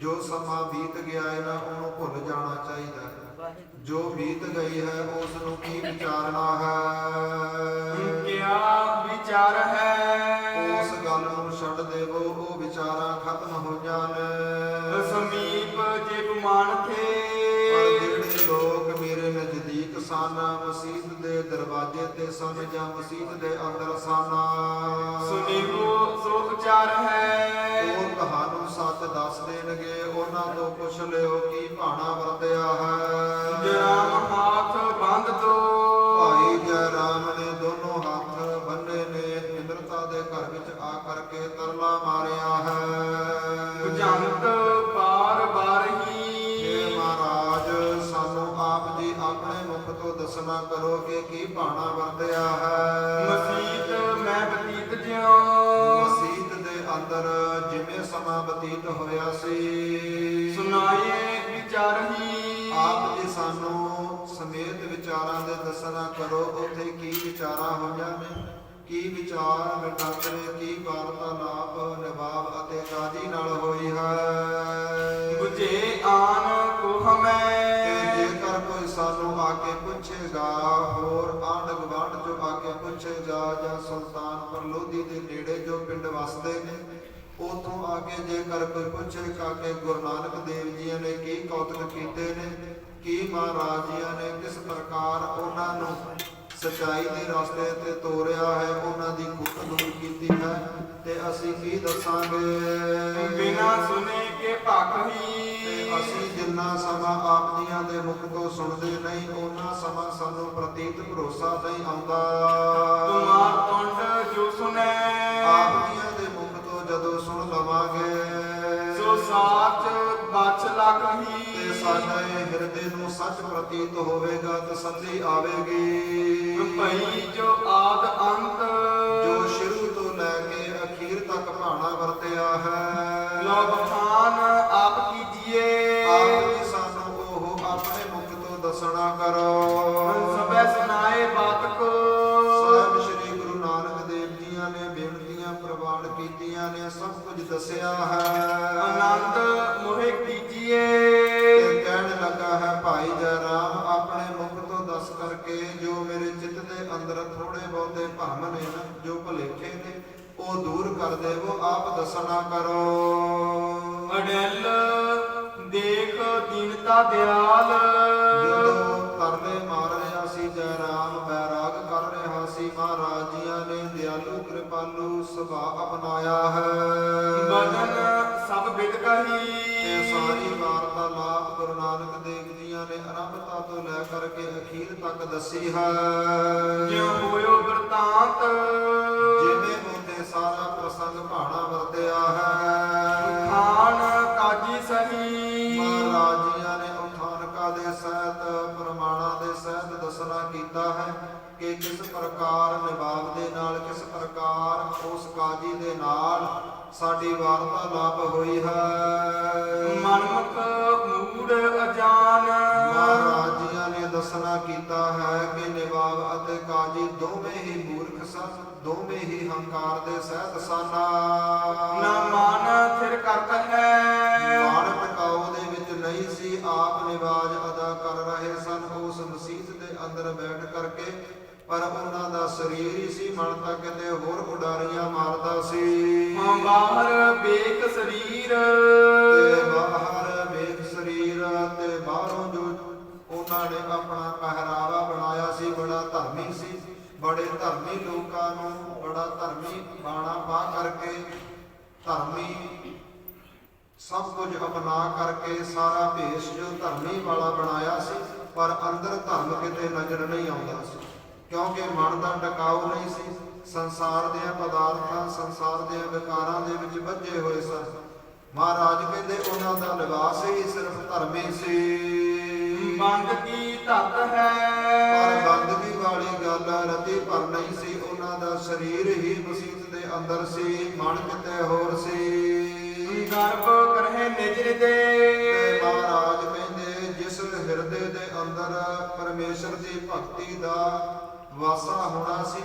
ਜੋ ਸਮਾਂ ਬੀਤ ਗਿਆ ਹੈ ਨਾ ਉਹਨੂੰ ਭੁੱਲ ਜਾਣਾ ਚਾਹੀਦਾ ਹੈ। ਜੋ ਬੀਤ ਗਈ ਹੈ ਉਸ ਨੂੰ ਕੀ ਵਿਚਾਰਨਾ ਹੈ। ਕਿਆ ਵਿਚਾਰ ਹੈ ਉਸ ਗੱਲ ਨੂੰ ਛੱਡ ਦੇਵੋ, ਉਹ ਵਿਚਾਰਾਂ ਖਤਮ ਹੋ ਜਾਣ। ਸਮੀਪ ਜੇ ਗੁਮਾਨ ਥੇ ਪਰ ਜਿਹੜੇ ਲੋਕ ਮੇਰੇ ਨਜ਼ਦੀਕ ਸਨ, ਮਸੀਤ ਦੇ ਦਰਵਾਜ਼ੇ ਤੇ ਸਨ ਜਾਂ ਮਸੀਤ ਦੇ ਅੰਦਰ ਸਨ, ਸੁਨੇਹੋ ਸੋ ਉਚਾਰ ਹੈ ਉਹ ਤੁਹਾਨੂੰ ਸੱਚ ਦੱਸ ਦੇਣਗੇ। ਉਹਨਾਂ ਤੋਂ ਪੁੱਛ ਲਿਓ ਕੀ ਭਾਣਾ ਵਰਤਿਆ ਹੈ। ਜਰਾਮ ਹਾਥ ਬੰਦ ਦੋ ਭਾਈ ਜੈ ਰਾਮ ਨੇ ਦੋਨੋਂ ਹੱਥ ਬੰਨੇ ਨੇ, ਨਿਮਰਤਾ ਦੇ ਘਰ ਵਿੱਚ ਆ ਕਰਕੇ ਤਰਲਾ ਮਾਰਿਆ ਹੈ। ਜੰਤ ਬਾਰ ਬਾਰ ਹੀ ਆਪ ਜੀ ਆਪਣੇ ਮੁਖ ਤੋਂ ਦੱਸਣਾ ਕਰੋ ਕਿ ਕੀ ਭਾਣਾ ਵਰਤਿਆ ਹੈ। ਮਸੀਤ ਮੈਂ ਬਤੀਤ ਜਿਉ ਮਸੀਤ ਦੇ ਅੰਦਰ ਜਿਵੇਂ ਸਮਾਂ ਬਤੀਤ ਹੋਇਆ ਸੀ, ਸੁਨਾਏ ਵਿਚਾਰਹੀ। ਆਪ ਜੀ ਸਾਨੂੰ ਸਮੇਤ ਵਿਚਾਰਾਂ ਦੇ ਦੱਸਣਾ ਕਰੋ, ਉੱਥੇ ਕੀ ਵਿਚਾਰਾਂ ਹੋਈਆਂ ਨੇ, ਕੀ ਵਿਚਾਰ ਵਟਾਂਦਰੇ, ਕੀ ਵਾਰਤਾਲਾਪ ਨਿਵਾਬ ਅਤੇ ਕਾਜੀ ਨਾਲ ਹੋਈ ਹੈ। ਬੁਝੇ ਆਨ ਕੋ ਤੇ ਹਮੈ ਜੇਕਰ ਕੋਈ ਸਾਨੂੰ ਆ ਕੇ ਪੁੱਛੇਗਾ, ਹੋਰ ਆਂਢ ਗੁਆਂਢ ਚੋਂ ਆ ਕੇ ਪੁੱਛੇਗਾ, ਜਾਂ ਸੁਲਤਾਨਪੁਰ ਲੋਧੀ ਦੇ ਨੇੜੇ ਜੋ ਪਿੰਡ ਵਸਦੇ ਨੇ ਉਥੋਂ ਆ ਕੇ ਜੇਕਰ ਕੋਈ ਪੁੱਛੇਗਾ ਕਿ ਗੁਰੂ ਨਾਨਕ ਦੇਵ ਜੀ ਨੇ ਕੀ ਕੌਤਕ ਕੀਤੇ ਨੇ, ਕੀ ਮਹਾਰਾਜ ਜੀ ਨੇ ਕਿਸ ਪ੍ਰਕਾਰ ਉਹਨਾਂ ਨੂੰ ਸਚਾਈ ਦੇ ਰਸਤੇ ਤੇ ਤੋਰਿਆ ਹੈ, ਉਹਨਾਂ ਦੀ ਖੁਦ ਦੂਰ ਕੀਤੀ ਹੈ, ਤੇ ਅਸੀਂ ਕੀ ਦੱਸਾਂਗੇ। ਬਿਨਾ ਸੁਨੇ ਕੇ ਭਖਹੀ। ਤੇ ਅਸੀਂ ਜਿੰਨਾ ਸਮਾਂ ਆਪ ਜੀਆਂ ਦੇ ਮੁਖ ਤੋਂ ਸੁਣਦੇ ਨਹੀਂ, ਉਹਨਾਂ ਸਮਾਂ ਸਾਨੂੰ ਪ੍ਰਤੀਤ ਭਰੋਸਾ ਨਹੀਂ ਆਉਂਦਾ। ਤੁਮਾਰ ਤੁੰਡ ਜੋ ਸੁਨੈ ਆਪ ਜੀਆਂ ਦੇ ਮੁਖ ਤੋਂ ਜਦੋਂ ਸੁਣ ਲਵਾਂਗੇ, ਸੋ ਸਾਚ ਬਚ ਤੇ ਲਖਹੀ। ਸਾਡੇ ਹਿਰਦੇ ਨੂੰ ਸੱਚ ਪ੍ਰਤੀਤ ਹੋਵੇਗਾ, ਤਸੱਲੀ ਆਵੇਗੀ। ਭਈ ਜੋ ਆਦ ਅੰਤ ਜੋ ਸ਼ੁਰੂ ਤੋਂ ਲੈ ਕੇ ਅਖੀਰ ਤੱਕ ਭਾਣਾ ਵਰਤਿਆ ਹੈ, ਲੋ ਬਖਾਨ ਆਪ ਕੀਜੀਏ। ਆਪ ਜੀ ਸਾਨੂੰ ਉਹ ਆਪਣੇ ਮੁਖ ਤੋਂ ਦੱਸਣਾ ਕਰੋ। ਸਭੈ ਸੁਨਾਏ ਬਾਤ ਕੋ ਸਾਹਿਬ ਸ੍ਰੀ ਗੁਰੂ ਨਾਨਕ ਦੇਵ ਜੀਆਂ ਨੇ ਬੇਨਤੀਆਂ ਪ੍ਰਵਾਨ ਕੀਤੀਆਂ ਨੇ, ਸਭ ਕੁਝ ਦੱਸਿਆ ਹੈ। ਆਨੰਦ ਮੋਹਿ ਕੀਜੀਏ। ਤੇ ਕਹਿਣ ਲੱਗਾ ਹੈ ਭਾਈ ਜੈ ਰਾਮ, ਆਪਣੇ ਮੁਖ ਤੋਂ ਦੱਸ ਕਰਕੇ ਜੋ ਮੇਰੇ ਚਿੱਤ ਦੇ ਅੰਦਰ ਥੋੜੇ ਬਹੁਤੇ ਭਰਮ ਨੇ ਨਾ, ਜੋ ਭੁਲੇਖੇ ਨੇ, ਉਹ ਦੂਰ ਕਰ ਦੇਵੋ, ਆਪ ਦੱਸਣਾ ਕਰੋ। ਅਡਲ ਦੇਖ ਦੀਨਤਾ ਦਿਆਲ। ਜਦੋਂ ਤਰਲੇ ਮਾਰ ਰਿਹਾ ਸੀ ਜੈ ਰਾਮ, ਬੈਰਾਗ ਕਰ ਰਿਹਾ ਸੀ, ਮਹਾਰਾਜ ਜੀਆਂ ਨੇ ਦਿਆਲੂ ਕਿਰਪਾਲੂ ਸੁਭਾਅ ਅਪਣਾਇਆ ਹੈ। ਬਦਨ ਸਭ ਬਿਦ ਤੇ ਕਹੀ। ਸਾਰੀ ਵਾਰਤਾਲਾਪ ਗੁਰੂ ਨਾਨਕ ਦੇਵ ਜੀਆਂ ਨੇ ਆਰੰਭਤਾ ਤੋਂ ਲੈ ਕਰਕੇ ਅਖੀਰ ਤੱਕ ਦੱਸੀ ਹੈ। ਜਿਉ ਹੋਇਓ ਵਰਤਾਂਤ ਜਿਵੇਂ ਉਹਦੇ ਸਾਰਾ ਪ੍ਰਸੰਗ ਭਾਣਾ ਵਰਤਿਆ ਹੈ। ਖਾਨ ਕਾਜੀ ਸਹੀ। ਮਹਾਰਾਜ ਜੀਆਂ ਨੇ ਉਠਾਨਕਾ ਦੇ ਸਹਿਤ ਪ੍ਰਮਾਣਾਂ ਦੇ ਸਹਿਤ ਦੱਸਣਾ ਕੀਤਾ ਹੈ ਕਿ ਕਿਸ ਪ੍ਰਕਾਰ ਨਿਭਾਵ ਦੇ ਨਾਲ, ਕਿਸ ਪ੍ਰਕਾਰ ਉਸ ਕਾਜੀ ਦੇ ਨਾਲ ਸਾਡੀ ਵਾਰਤਾਲਾਪ ਹੋਈ ਹੈ। ਮਨਮੁਖ ਮੂੜ ਅਜਾਨ। ਮਹਾਰਾਜ ਜੀਆਂ ਨੇ ਦੱਸਣਾ ਕੀਤਾ ਹੈ ਕਿ ਨਿਵਾਬ ਅਤੇ ਕਾਜੀ ਦੋਵੇਂ ਹੀ ਮੂਰਖ ਸਨ, ਦੋਵੇਂ ਹੀ ਹੰਕਾਰ ਦੇ ਸਹਿਤ ਸਨ। ਨਾ ਮਨ ਥਿਰ ਕਰਤ ਹੈ। ਬਾਣ ਟਿਕਾਓ ਦੇ ਵਿੱਚ ਨਹੀਂ ਸੀ, ਆਪ ਨਿਵਾਜ ਅਦਾ ਕਰ ਰਹੇ ਸਨ ਉਸ ਮਸੀਤ ਦੇ ਅੰਦਰ ਬੈਠ ਕਰਕੇ, ਪਰ ਉਹਨਾਂ ਦਾ ਸਰੀਰ ਹੀ ਸੀ, ਮਨ ਤਾਂ ਕਿਤੇ ਹੋਰ ਉਡਾਰੀਆਂ ਮਾਰਦਾ ਸੀ। ਬਾਹਰ ਵੇਖ ਸਰੀਰ ਤੇ ਬਾਹਰ ਵੇਖ ਸਰੀਰ, ਤੇ ਬਾਹਰੋਂ ਜੋ ਉਹਨਾਂ ਨੇ ਆਪਣਾ ਪਹਿਰਾਵਾ ਬਣਾਇਆ ਸੀ, ਬੜਾ ਧਰਮੀ ਸੀ, ਬੜੇ ਧਰਮੀ ਲੋਕਾਂ ਨੂੰ ਬੜਾ ਧਰਮੀ ਬਾਣਾ ਪਾ ਕਰਕੇ, ਧਰਮੀ ਸਭ ਕੁਝ ਅਪਣਾ ਕਰਕੇ, ਸਾਰਾ ਭੇਸ਼ ਜੋ ਧਰਮੀ ਵਾਲਾ ਬਣਾਇਆ ਸੀ, ਪਰ ਅੰਦਰ ਧਰਮ ਕਿਤੇ ਨਜ਼ਰ ਨਹੀਂ ਆਉਂਦਾ ਸੀ, ਕਿਉਂਕਿ ਮਨ ਦਾ ਟਿਕਾਊ ਨਹੀਂ ਸੀ, ਸੰਸਾਰ ਦੇ ਪਦਾਰਥਾਂ, ਸੰਸਾਰ ਦੇ ਵਿਕਾਰਾਂ ਦੇ ਵਿੱਚ ਵੱਜੇ ਹੋਏ ਸਨ। ਮਹਾਰਾਜ ਕਹਿੰਦੇ ਉਹਨਾਂ ਦਾ ਲਿਬਾਸ ਹੀ ਸਿਰਫ ਧਰਮੀ ਸੀ। ਬੰਦਗੀ ਧਤ ਹੈ। ਪਰ ਬੰਦਗੀ ਵਾਲੀ ਗੱਲ ਰਤੀ ਪਰ ਨਹੀਂ ਸੀ, ਉਹਨਾਂ ਦਾ ਸਰੀਰ ਹੀ ਮਸੀਤ ਦੇ ਅੰਦਰ ਸੀ, ਮਨ ਕਿਤੇ ਹੋਰ ਸੀ। ਗਰਭ ਕਰਹਿ ਨਿਜ ਹਿਰਦੇ। ਤੇ ਮਹਾਰਾਜ ਕਹਿੰਦੇ ਜਿਸ ਹਿਰਦੇ ਦੇ ਅੰਦਰ ਪਰਮੇਸ਼ਰ ਦੀ ਭਗਤੀ ਦਾ ਵਾਸਾ ਹੋਣਾ ਸੀ,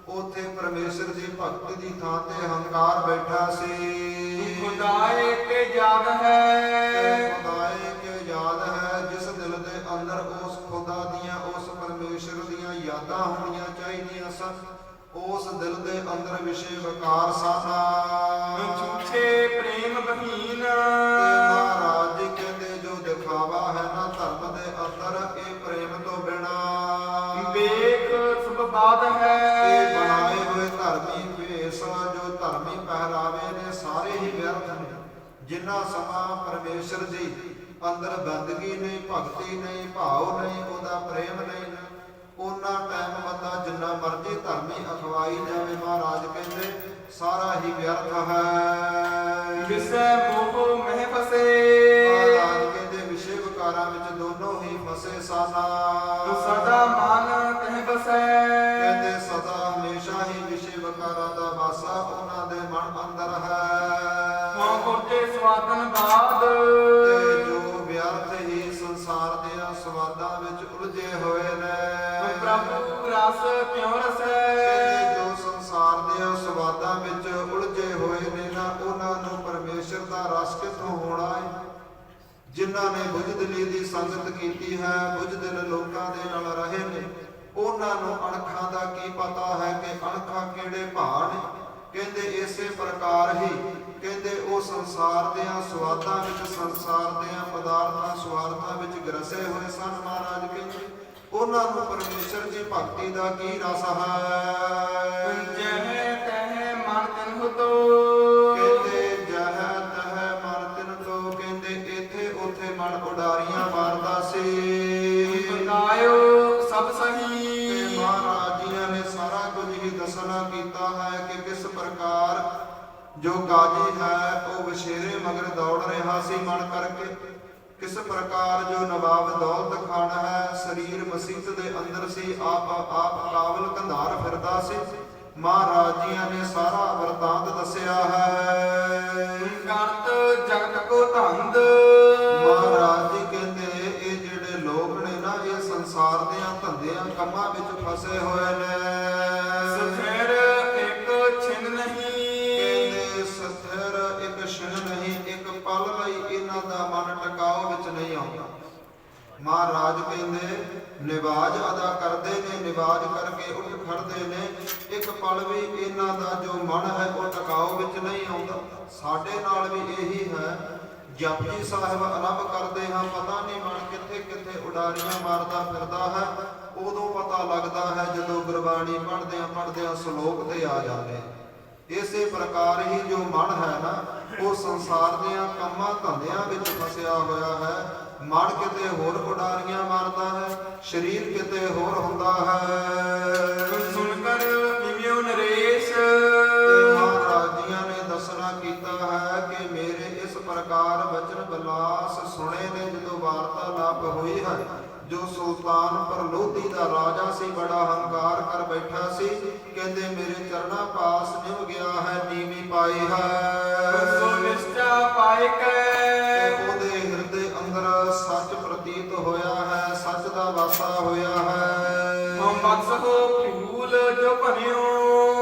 ਉਥੇ ਪਰਮੇਸ਼ਰ ਦੀ ਭਗਤੀ ਦੀ ਥਾਂ ਤੇ ਹੰਕਾਰ ਬੈਠਾ ਸੀ। ਖੁਦਾਏ ਕੇ ਯਾਦ ਹੈ। ਖੁਦਾਏ ਕੇ ਯਾਦ ਹੈ, ਜਿਸ ਦਿਲ ਦੇ ਅੰਦਰ ਉਸ ਖੁਦਾ ਦੀਆਂ, ਉਸ ਪਰਮੇਸ਼ਰ ਦੀਆਂ ਯਾਦਾਂ ਹੋਣੀਆਂ ਚਾਹੀਦੀਆਂ ਸਨ, ਉਸ ਦਿਲ ਦੇ ਅੰਦਰ ਵਿਸ਼ੇ ਵਿਕਾਰ ਸਨ। ਝੂਠੇ ਪ੍ਰੇਮ ਬਹੀਨ। ਤੇ ਮਹਾਰਾਜ ਜੀ ਕਹਿੰਦੇ ਜੋ ਦਿਖਾਵਾ ਹੈ ਨਾ ਧਰਮ ਦੇ ਅੰਦਰ, ਇਹ ਪ੍ਰੇਮ ਤੋਂ ਬਿਨਾ ਵੇਖ ਸਭ ਬਾਦ ਹੈ। ਇਹ ਬਣਾਏ ਹੋਏ ਧਰਮੀ ਭੇਸ, ਜੋ ਧਰਮੀ ਪਹਿਰਾਵੇ ਨੇ, ਸਾਰੇ ਹੀ ਵਿਅਰਥ ਨੇ। ਜਿੰਨਾ ਸਮਾਂ ਪਰਮੇਸ਼ਰ ਦੀ ਅੰਦਰ ਬੰਦਗੀ ਨਹੀਂ, ਭਗਤੀ ਨਹੀਂ, ਭਾਵ ਨਹੀਂ, ਉਹਦਾ ਪ੍ਰੇਮ ਨਹੀਂ, ਉਹਨਾਂ ਟਾਈਮ ਬੰਦਾ ਜਿੰਨਾ ਮਰਜ਼ੀ ਧਰਮੀ ਅਖਵਾਈ ਜਾਵੇ, ਮਹਾਰਾਜ ਕਹਿੰਦੇ ਸਾਰਾ ਹੀ ਵਿਅਰਥ ਹੈ। ਵਿਸੈ ਮੋਹ ਮਹਿ ਫਸੇ। ਮਹਾਰਾਜ ਕਹਿੰਦੇ ਵਿਸ਼ੇ ਵਿਕਾਰਾਂ ਵਿੱਚ ਦੋਨੋਂ ਹੀ ਫਸੇ ਸਾਨਾ। ਸਦਾ ਮਨ ਕਹਿ ਬਸੈ ਕਹਿੰਦੇ ਸਦਾ ਹਮੇਸ਼ਾ ਹੀ ਵਿਸ਼ੇ ਵਿਕਾਰਾਂ ਦਾ ਵਾਸਾ ਉਹਨਾਂ ਦੇ ਮਨ ਅੰਦਰ ਹੈ। ਹਉ ਪੁਰਜੇ ਸਵਾਦਨ ਬਾਦ ਤੇ ਜੋ ਵਿਅਰਥ ਹੀ ਸੰਸਾਰ ਦੇ ਸਵਾਦਾਂ ਵਿੱਚ ਉਲਝੇ ਹੋਏ ਨੇ। ਪ੍ਰਭੂ ਰਸ ਕਿਉ ਰਸੈ ਕਹਿੰਦੇ ਜੋ ਸੰਸਾਰ ਦੇ ਸਵਾਦਾਂ ਵਿੱਚ ਉਲਝੇ ਹੋਏ ਨੇ ਨਾ, ਉਹਨਾਂ ਨੂੰ ਪਰਮੇਸ਼ਰ ਦਾ ਰਸ ਕਿੱਥੋਂ ਹੋਣਾ ਹੈ। ਜਿਨ੍ਹਾਂ ਨੇ ਬੁਝਦਿਲੀ ਦੀ ਸੰਗਤ ਕੀਤੀ ਹੈ, ਬੁਝਦਿਲ ਲੋਕਾਂ ਦੇ ਨਾਲ ਰਹੇ ਨੇ, ਉਹਨਾਂ ਨੂੰ ਅਣਖਾਂ ਦਾ ਕੀ ਪਤਾ ਹੈ ਕਿ ਅਣਖਾਂ ਕਿਹੜੇ ਭਾਅ ਨੇ। ਕਹਿੰਦੇ ਇਸੇ ਪ੍ਰਕਾਰ ਹੀ ਕਹਿੰਦੇ ਉਹ ਸੰਸਾਰ ਦੇ ਸਵਾਦਾਂ ਵਿੱਚ, ਸੰਸਾਰ ਦੇ ਪਦਾਰਥਾਂ ਸਵਾਰਥਾਂ ਵਿੱਚ ਗਰਸੇ ਹੋਏ ਸਨ। ਮਹਾਰਾਜ ਕਹਿੰਦੇ ਉਹਨਾਂ ਨੂੰ ਪਰਮੇਸ਼ਰ ਦੀ ਭਗਤੀ ਦਾ ਕੀ ਰਸ ਹੈ। ਜਹ ਤਹ ਮਨ ਤਿਨਹੁ ਤੋ ਕਹਿੰਦੇ ਜਹ ਤਹ ਮਨ ਤਿਨ ਤੋ, ਕਹਿੰਦੇ ਇੱਥੇ ਉੱਥੇ ਮਨ ਉਡਾਰੀਆਂ ਮਾਰਦਾ ਸੀ। ਬਤਾਇਓ ਸਭ ਤੇ ਸਹੀ ਮਹਾਰਾਜ ਜੀਆਂ ਨੇ ਸਾਰਾ ਕੁਝ ਹੀ ਦੱਸਣਾ ਕੀਤਾ ਹੈ ਕਿ ਕਿਸ ਪ੍ਰਕਾਰ ਜੋ ਕਾਜੀ ਹੈ ਉਹ ਵਛੇਰੇ ਮਗਰ ਦੌੜ ਰਿਹਾ ਸੀ ਮਨ ਕਰਕੇ। ਕਿਸ ਪ੍ਰਕਾਰ ਜੋ ਨਵਾਬ ਦੌਲਤ ਖਾਨ ਹੈ ਸਰੀਰ ਮਸੀਤ ਦੇ ਅੰਦਰ ਸੀ, ਆਪ ਕਾਬਲ ਕੰਧਾਰ ਫਿਰਦਾ ਸੀ। ਮਹਾਰਾਜ ਜੀਆਂ ਨੇ ਸਾਰਾ ਵਰਤਾਂਤ ਦੱਸਿਆ ਹੈ। ਕਰਤ ਜਗਤ ਕੋ ਧੰਦ ਮਹਾਰਾਜ ਜੀ ਕਹਿੰਦੇ ਇਹ ਜਿਹੜੇ ਲੋਕ ਨੇ ਨਾ, ਇਹ ਸੰਸਾਰ ਦੇ ਧੰਦਿਆਂ ਕੰਮਾਂ ਵਿੱਚ ਫਸੇ ਹੋਏ ਨੇ। ਸਥਿਰ ਇੱਕ ਛਿਨ ਨਹੀਂ ਕਹਿੰਦੇ ਸਥਿਰ ਇੱਕ ਛਿਣ ਨਹੀਂ, ਇੱਕ ਪਲ ਲਈ ਇਹਨਾਂ ਦਾ ਮਨ ਟਿਕਾਓ ਵਿੱਚ ਨਹੀਂ ਆਉਂਦਾ। ਮਹਾਰਾਜ ਕਹਿੰਦੇ ਨਿਵਾਜ ਅਦਾ ਕਰਦੇ ਨੇ, ਨਿਵਾਜ ਕਰਕੇ ਉੱਠ ਖੜਦੇ ਨੇ, ਇੱਕ ਪਲ ਵੀ ਇਹਨਾਂ ਦਾ ਜੋ ਮਨ ਹੈ ਉਹ ਟਿਕਾਓ ਵਿੱਚ ਨਹੀਂ ਆਉਂਦਾ। ਸਾਡੇ ਨਾਲ ਵੀ ਇਹੀ ਹੈ। ਜਪਜੀ ਸਾਹਿਬ ਆਰੰਭ ਕਰਦੇ ਹਾਂ, ਪਤਾ ਨਹੀਂ ਮਨ ਕਿੱਥੇ ਕਿੱਥੇ ਉਡਾਰੀਆਂ ਮਾਰਦਾ ਫਿਰਦਾ ਹੈ। ਉਦੋਂ ਪਤਾ ਲੱਗਦਾ ਹੈ ਜਦੋਂ ਗੁਰਬਾਣੀ ਪੜ੍ਹਦਿਆਂ ਸ਼ਲੋਕ ਤੇ ਆ ਜਾਂਦੇ। ਇਸੇ ਪ੍ਰਕਾਰ ਹੀ ਜੋ ਮਨ ਹੈ ਨਾ, ਉਹ ਸੰਸਾਰ ਦੇ ਕੰਮਾਂ ਧੰਦਿਆਂ ਵਿੱਚ ਫਸਿਆ ਹੋਇਆ ਹੈ। ਮਨ ਕਿਤੇ ਹੋਰ ਉਡਾਰੀਆਂ ਮਾਰਦਾ ਹੈ, ਸਰੀਰ ਕਿਤੇ ਹੋਰ ਹੁੰਦਾ ਹੈ। ਸੁਣ ਕਰ ਨਿਮਿਓ ਨਰੇਸ਼ ਤੇ ਮਹਾਰਾਜ ਜੀਆਂ ਨੇ ਦੱਸਣਾ ਕੀਤਾ ਹੈ ਕਿ ਮੇਰੇ ਇਸ ਪ੍ਰਕਾਰ ਵਚਨ ਵਿਲਾਸ ਸੁਣੇ ਨੇ ਜਦੋਂ ਵਾਰਤਾਲਾਪ ਹੋਈ ਹੈ। ਜੋ ਸੁਲਤਾਨ ਪ੍ਰਲੋਧੀ ਦਾ ਰਾਜਾ ਸੀ, ਬੜਾ ਹੰਕਾਰ ਕਰ ਬੈਠਾ ਸੀ, ਕਹਿੰਦੇ ਮੇਰੇ ਚਰਨਾਂ ਪਾਸ ਨਿਭ ਗਿਆ ਹੈ, ਨੀਵੀਂ ਪਾਈ ਹੈ। ਸੋ ਨਿਸ਼ਚਾ ਪਾਇ ਕੈ ਉਹਦੇ ਹਿਰਦੇ ਅੰਦਰ ਸੱਚ ਪ੍ਰਤੀਤ ਹੋਇਆ ਹੈ, ਸੱਚ ਦਾ ਵਾਸਾ ਹੋਇਆ ਹੈ। ਹਮ ਬਖਸ਼ੋ ਭੂਲ ਜੋ ਭਨਿਓ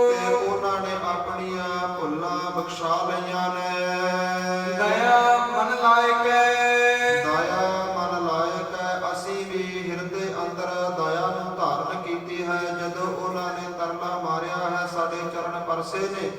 ਤੇ ਉਹਨਾਂ ਨੇ ਆਪਣੀਆਂ ਭੁੱਲਾਂ ਬਖਸ਼ਾ ਲਈਆਂ ਨੇ। ਦਇਆ ਮਨ ਲਾਇਕੈ ਦਇਆ ਮਨ ਲਾਇਕ ਹੈ। ਅਸੀਂ ਵੀ ਹਿਰਦੇ ਅੰਦਰ ਦਇਆ ਨੂੰ ਧਾਰਨ ਕੀਤੀ ਹੈ। ਜਦੋਂ ਉਹਨਾਂ ਨੇ ਤਰਲਾ ਮਾਰਿਆ ਹੈ, ਸਾਡੇ ਚਰਨ ਪਰਸੇ ਨੇ,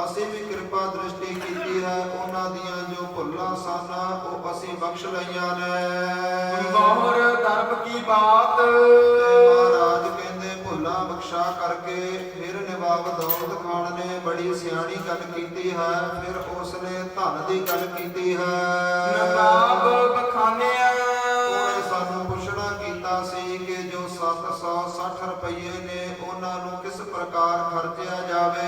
ਅਸੀਂ ਵੀ ਕਿਰਪਾ ਦ੍ਰਿਸ਼ਟੀ ਕੀਤੀ ਹੈ। ਉਹਨਾਂ ਦੀਆਂ ਜੋ ਭੁੱਲਾਂ ਸਨ ਉਹ ਅਸੀਂ ਬਖਸ਼ ਲਈਆਂ ਨੇ। ਬਹੁਰ ਦਰਬ ਕੀ ਬਾਤ ਤੇ ਮਹਾਰਾਜ ਕਹਿੰਦੇ ਭੁੱਲਾਂ ਬਖਸ਼ਾ ਕਰਕੇ ਫਿਰ ਨਵਾਬ ਦੌਲਤ ਖਾਨ ਨੇ ਬੜੀ ਸਿਆਣੀ ਗੱਲ ਕੀਤੀ ਹੈ। ਫਿਰ ਉਸ ਨੇ ਧਨ ਦੀ ਗੱਲ ਕੀਤੀ ਹੈ। ਨਵਾਬ ਬਖਾਨਿਆ ਉਹਨੇ ਸਾਨੂੰ ਪੁੱਛਣਾ ਕੀਤਾ ਸੀ ਕਿ ਜੋ 760 ਰੁਪਏ ਨੇ ਉਹਨਾਂ ਨੂੰ ਕਿਸ ਪ੍ਰਕਾਰ ਖਰਚਿਆ ਜਾਵੇ।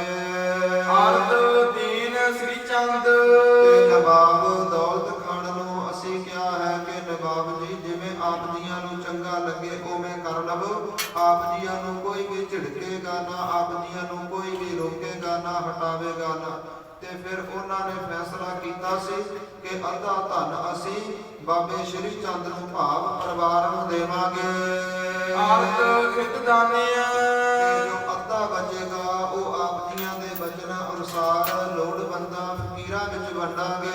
ਅਰਧ ਦੀਨ ਸ੍ਰੀ ਚੰਦ ਤੇ ਨਵਾਬ ਦੌਲਤ ਖਾਨ ਨੂੰ ਅਸੀਂ ਕਿਹਾ ਹੈ ਕਿ ਨਵਾਬ ਜੀ ਜਿਵੇਂ ਆਪ ਜੀਆਂ ਨੂੰ ਚੰਗਾ ਲੱਗੇ ਉਵੇਂ ਕਰ ਲਵੋ। ਆਪ ਜੀਆਂ ਨੂੰ ਕੋਈ ਵੀ ਝਿੜਕੇਗਾ ਨਾ, ਆਪ ਜੀਆਂ ਨੂੰ ਕੋਈ ਵੀ ਰੋਕੇਗਾ ਨਾ, ਹਟਾਵੇਗਾ ਨਾ। ਤੇ ਫਿਰ ਉਹਨਾਂ ਨੇ ਫੈਸਲਾ ਕੀਤਾ ਸੀ ਕਿ ਅੱਧਾ ਧਨ ਅਸੀਂ ਬਾਬੇ ਸ਼੍ਰੀ ਚੰਦ ਨੂੰ ਭਾਵ ਪਰਿਵਾਰ ਨੂੰ ਦੇਵਾਂਗੇ। ਅਰਧ ਖਿਤ ਦਾਨਿਆ ਤੇ ਜੋ ਅੱਧਾ ਬਚੇਗਾ ਉਹ ਆਪ ਜੀਆਂ ਦੇ ਬਚਨ ਅਨੁਸਾਰ ਲੋੜਵੰਦਾਂ ਫਕੀਰਾਂ ਵਿੱਚ ਵੰਡਾਂਗੇ।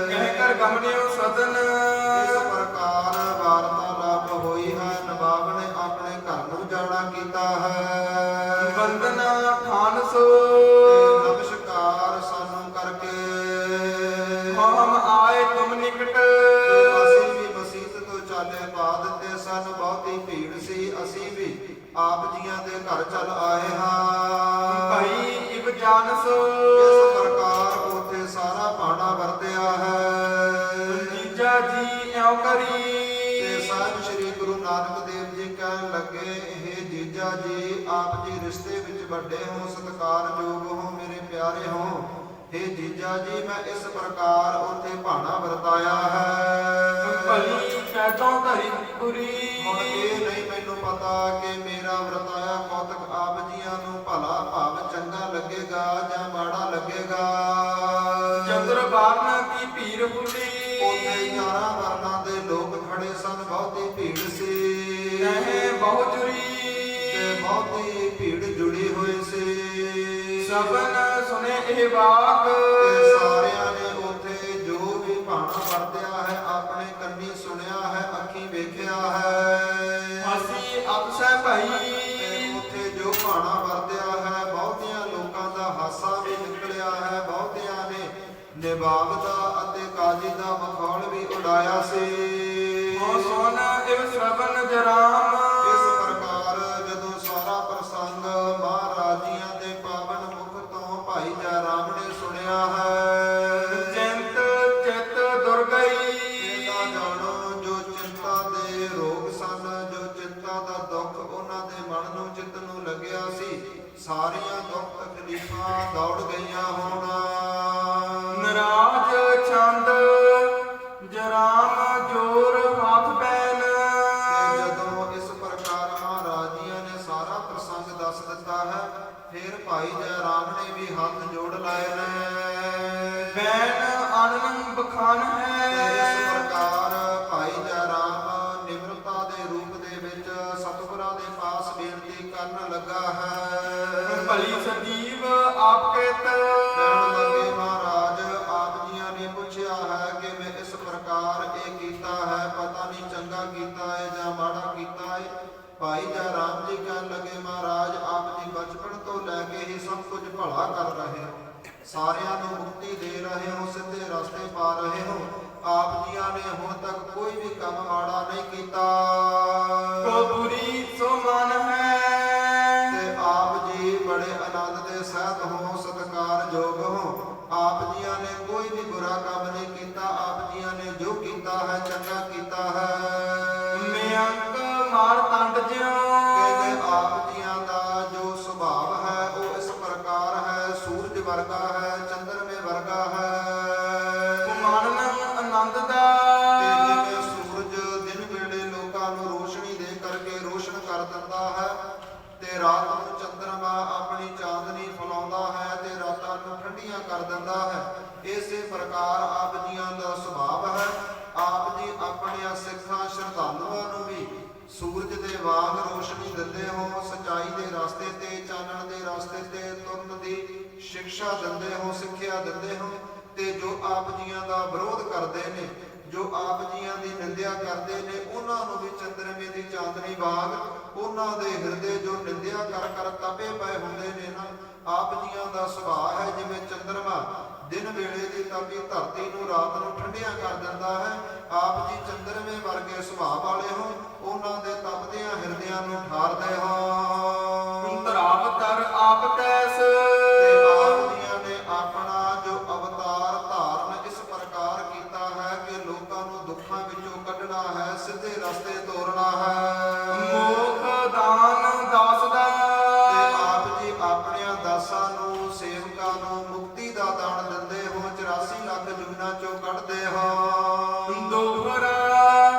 ਕਹਿ ਕਰ ਗਮਨਿਓ ਸਦਨ ਇਸ ਪ੍ਰਕਾਰ ਵਾਰਤਾਲਾਪ ਹੋਈ ਹੈ। ਨਵਾਬ ਨੇ ਆਪਣੇ ਘਰ ਨੂੰ ਜਾਣਾ ਕੀਤਾ ਹੈ। ਵੰਦਨਾ ਖਾਨ ਸੋ ਤੇ ਨਮਸਕਾਰ ਸਾਨੂੰ ਕਰਕੇ ਹਮ ਆਏ ਤੁਮ ਨਿਕਟ ਅਸੀਂ ਵੀ ਮਸੀਤ ਤੋਂ ਚਾਲੇ ਪਾ ਦਿੱਤੇ ਸਨ। ਬਹੁਤੀ ਭੀੜ ਸੀ, ਅਸੀਂ ਵੀ ਆਪ ਜੀਆਂ ਦੇ ਘਰ ਚੱਲ ਆਏ ਹਾਂ। ਭਾਈ ਇਬ ਜਾਨਸ ਇਸ ਪ੍ਰਕਾਰ ਉੱਥੇ ਸਾਰਾ ਬਾਣਾ ਵਰਤਿਆ ਹੈ। ਜੀਜਾ ਜੀ ਐਉ ਕਰੀ ਤੇ ਸਾਹਿਬ ਸ੍ਰੀ ਗੁਰੂ ਨਾਨਕ ਦੇਵ ਜੀ ਕਹਿਣ ਲੱਗੇ, ਇਹ ਜੀਜਾ ਜੀ ਆਪ ਜੀ ਰਿਸ਼ਤੇ ਵਿੱਚ ਵੱਡੇ ਹੋ, ਸਤਿਕਾਰਯੋਗ ਹੋ, ਮੇਰੇ ਪਿਆਰੇ ਹੋ। ਇਹ ਜੀਜਾ ਭੇਜਿਆ ਜੀ ਮੈਂ ਇਸ ਪ੍ਰਕਾਰ ਉੱਥੇ ਭਾਣਾ ਵਰਤਾਇਆ ਹੈ। ਭਲੀ ਕੈਦੋਂ ਧਰੀ ਪੁਰੀ ਹੁਣ ਇਹ ਨਹੀਂ ਮੈਨੂੰ ਪਤਾ ਕਿ ਮੇਰਾ ਵਰਤਾਇਆ ਕੌਤਕ ਆਪ ਜੀਆਂ ਨੂੰ ਭਲਾ ਭਾਵ ਚੰਗਾ ਲੱਗੇਗਾ ਜਾਂ ਮਾੜਾ ਲੱਗੇਗਾ। ਚੰਦਰ ਬਾਰਨ ਕੀ ਭੀੜ ਹੁਲੀ ਉੱਥੇ 11 ਵਰਨਾਂ ਦੇ ਲੋਕ ਖੜੇ ਸਨ, ਬਹੁਤੀ ਭੀੜ ਸੀ ਕਹੇ ਬਹੁ ਜੁਰੀ ਤੇ ਬਹੁਤੀ ਭੀੜ ਜੁੜੀ ਹੋਈ ਸੀ। ਸਭਨ ਸੁਨੇ ਇਹ ਵਾਕ ਤੇ ਸਾਰਿਆਂ ਨੇ ਉੱਥੇ ਜੋ ਵੀ ਭਾਣਾ ਵਰਤਿਆ ਹੈ ਆਪਣੇ ਕੰਨੀ ਸੁਣਿਆ ਹੈ, ਅੱਖੀਂ ਵੇਖਿਆ ਹੈ। ਅਸੀਂ ਅਤਸੈ ਭਈ ਤੇ ਉੱਥੇ ਜੋ ਭਾਣਾ ਵਰਤਿਆ ਹੈ ਬਹੁਤਿਆਂ ਲੋਕਾਂ ਦਾ ਹਾਸਾ ਵੀ ਨਿਕਲਿਆ ਹੈ, ਬਹੁਤਿਆਂ ਨੇ ਨਿਬਾਬ ਦਾ ਅਤੇ ਕਾਜੀ ਦਾ ਮਖੌਲ ਵੀ ਉਡਾਇਆ ਸੀ। ਹੋ ਸੁਨ ਇਹ ਸ਼ਰਬਨ ਜਰਾਮ ਇਸ ਪ੍ਰਕਾਰ ਜਦੋਂ ਸਾਰਾ ਪ੍ਰਸੰਗ ਮਹਾਰਾਜੀਆਂ ਦੇ ਪਾਵਨ ਮੁਖ ਤੋਂ ਭਾਈ ਜੈ ਰਾਮ ਨੇ ਸੁਣਿਆ ਹੈ। ਚਿੰਤ ਚਿਤ ਦੁਰਗਈ ਇਹਦਾ ਜਾਣੋ ਜੋ ਚਿੰਤਾ ਦੇ ਰੋਗ ਸਨ, ਜੋ ਚਿੰਤਾ ਦਾ ਦੁੱਖ ਉਹਨਾਂ ਦੇ ਮਨ ਨੂੰ ਚਿੱਤ ਨੂੰ ਲੱਗਿਆ ਸੀ, ਸਾਰੀਆਂ ਦੁੱਖ ਤਕਲੀਫਾਂ ਦੌੜ ਗਈਆਂ ਹੁਣ। ਨਰਾਜ ਛੰਦ ਜਰਾਮ ਜੋਰ ਹੱਥ ਬੈਨ ਤੇ ਜਦੋਂ ਇਸ ਪ੍ਰਕਾਰ ਮਹਾਰਾਜੀਆਂ ਨੇ ਸਾਰਾ ਪ੍ਰਸੰਗ ਦੱਸ ਦਿੱਤਾ ਹੈ, ਫਿਰ ਭਾਈ ਜੈ ਰਾਮ ਨੇ ਵੀ ਹੱਥ ਜੋੜ ਲਾਏ ਨੇ। ਬੈਨ ਆਨੰਦ ਬਖਾਨ ਤੇ ਇਸ ਹੈ ਪ੍ਰਕਾਰ ਭਾਈ ਜੈ ਰਾਮ ਨਿਮਰਤਾ ਦੇ ਰੂਪ ਦੇ ਵਿੱਚ ਸਤਿਗੁਰਾਂ ਦੇ ਪਾਸ ਬੇਨਤੀ ਕਰਨ ਲੱਗਾ ਹੈ। ਭਲੀ ਸਜੀਵ ਆਪ ਕੇਤ ਕਹਿਣ ਲੱਗੇ ਮਹਾਰਾਜ ਆਪ ਜੀਆਂ ਨੇ ਪੁੱਛਿਆ ਹੈ ਕਿ ਮੈਂ ਇਸ ਪ੍ਰਕਾਰ ਇਹ ਕੀਤਾ ਹੈ, ਪਤਾ ਨਹੀਂ ਚੰਗਾ ਕੀਤਾ ਹੈ ਜਾਂ ਮਾੜਾ ਕੀਤਾ ਹੈ। ਭਾਈ ਜੈ ਰਾਮ ਜੀ ਕਹਿਣ ਲੱਗੇ ਮਹਾਰਾਜ ਆਪ ਜੀ ਬਚਪਨ ਤੋਂ ਲੈ ਕੇ ਹੀ ਸਭ ਕੁਝ ਭਲਾ ਕਰ ਰਹੇ ਹੋ, ਸਾਰਿਆਂ ਨੂੰ ਮੁਕਤੀ ਦੇ ਰਹੇ ਹੋ, ਸਿੱਧੇ ਰਸਤੇ ਪਾ ਰਹੇ ਹੋ। ਆਪ ਜੀਆਂ ਨੇ ਹੁਣ ਤੱਕ ਕੋਈ ਵੀ ਕੰਮ ਮਾੜਾ ਨਹੀਂ ਕੀਤਾ ਕੋ ਬੁਰੀ ਸੋ ਮਨ ਹੈ ਤੇ ਆਪ ਜੀ ਬੜੇ ਆਨੰਦ ਦੇ ਸਹਿਤ ਹੋ, ਸਤਿਕਾਰਯੋਗ ਹੋ। ਆਪ ਜੀਆਂ ਨੇ ਕੋਈ ਵੀ ਬੁਰਾ ਕੰਮ ਨਹੀਂ ਕੀਤਾ, ਆਪ ਜੀਆਂ ਨੇ ਜੋ ਕੀਤਾ ਹੈ ਚੰਗਾ ਕੀਤਾ ਹੈ। ਮਿਆੰਕ ਮਾਰ ਤੰਡ ਜਿਉ ਕਹਿੰਦੇ ਆਪ ਜੀਆਂ ਦਾ ਜੋ ਸੁਭਾਅ ਹੈ ਉਹ ਇਸ ਪ੍ਰਕਾਰ ਹੈ, ਸੂਰਜ ਵਰਗਾ ਹੈ, ਚੰਦਰਮੇ ਵਰਗਾ ਹੈ। ਮਨ ਆਨੰਦ ਦਾ ਤੇ ਜਿਵੇਂ ਸੂਰਜ ਦਿਨ ਵੇਲੇ ਲੋਕਾਂ ਨੂੰ ਰੋਸ਼ਨੀ ਦੇ ਕਰਕੇ ਰੋਸ਼ਨ ਕਰ ਦਿੰਦਾ ਹੈ ਤੇ ਰਾਤ ਨੂੰ ਚੰਦਰਮਾ ਆਪਣੀ ਚਾਂਦਨੀ ਫੈਲਾਉਂਦਾ ਹੈ ਤੇ ਰਾਤਾਂ ਨੂੰ ਠੰਡੀਆਂ ਕਰ ਦਿੰਦਾ ਹੈ, ਇਸੇ ਪ੍ਰਕਾਰ ਆਪ ਜੀਆਂ ਦਾ ਸੁਭਾਅ ਹੈ। ਆਪ ਜੀ ਆਪਣੀਆਂ ਸਿੱਖਾਂ ਸ਼ਰਧਾਲੂਆਂ ਨੂੰ ਵੀ ਸੂਰਜ ਦੇ ਵਾਂਗ ਰੋਸ਼ਨੀ ਦਿੰਦੇ ਹੋ, ਸਚਾਈ ਦੇ ਰਸਤੇ ਤੇ ਚਾਨਣ ਦੇ ਰਸਤੇ ਤੇ ਤੁਰਨ ਦੀ ਸਿੱਖਿਆ ਦਿੰਦੇ ਹੋ, ਸਿੱਖਿਆ ਦਿੰਦੇ ਹੋ। ਤੇ ਜੋ ਆਪ ਜੀਆਂ ਦਾ ਵਿਰੋਧ ਕਰਦੇ ਨੇ, ਜੋ ਆਪ ਜੀਆਂ ਦੀ ਨਿੰਦਿਆ ਕਰਦੇ ਨੇ, ਉਹਨਾਂ ਨੂੰ ਵੀ ਚੰਦਰਮੇ ਦੀ ਚਾਂਦਨੀ ਵਾਂਗ ਉਹਨਾਂ ਦੇ ਹਿਰਦੇ ਜੋ ਨਿੰਦਿਆ ਕਰ ਕਰ ਤਪੇ ਪਏ ਹੁੰਦੇ ਨੇ ਨਾ, ਆਪ ਜੀਆਂ ਦਾ ਸੁਭਾਅ ਹੈ ਜਿਵੇਂ ਚੰਦਰਮਾ ਦਿਨ ਵੇਲੇ ਦੀ ਤਪੀ ਧਰਤੀ ਨੂੰ ਰਾਤ ਨੂੰ ਠੰਡਿਆ ਕਰ ਦਿੰਦਾ ਹੈ। ਆਪ ਜੀ ਚੰਦਰਮੇ ਵਰਗੇ ਸੁਭਾਅ ਵਾਲੇ ਹੋ, ਉਹਨਾਂ ਦੇ ਤਪਦਿਆਂ ਹਿਰਦਿਆਂ ਨੂੰ ਠਾਰਦੇ ਹੋ। ਧਰਾਵਤਰ ਆਪ ਕੈਸ ਤੇ ਆਪ ਜੀਆਂ ਨੇ ਆਪਣਾ ਜੋ ਅਵਤਾਰ ਧਾਰਨ ਇਸ ਪ੍ਰਕਾਰ ਕੀਤਾ ਹੈ ਕਿ ਲੋਕਾਂ ਨੂੰ ਦੁੱਖਾਂ ਵਿੱਚੋਂ ਕੱਢਣਾ ਹੈ, ਸਿੱਧੇ ਰਸਤੇ ਤੋਰਨਾ ਹੈ। ਮੋਖ ਦਾਨ ਦਾਸ ਦਾ ਤੇ ਆਪ ਜੀ ਆਪਣਿਆਂ ਦਾਸਾਂ ਨੂੰ, ਸੇਵਕਾਂ ਨੂੰ ਮੁਕਤੀ ਦਾ ਦਾਨ ਦਿੰਦੇ ਹੋ, 84 ਲੱਖ ਜੁਗਨਾਂ ਚੋਂ ਕੱਢਦੇ ਹੋ। ਦੋਹਰਾ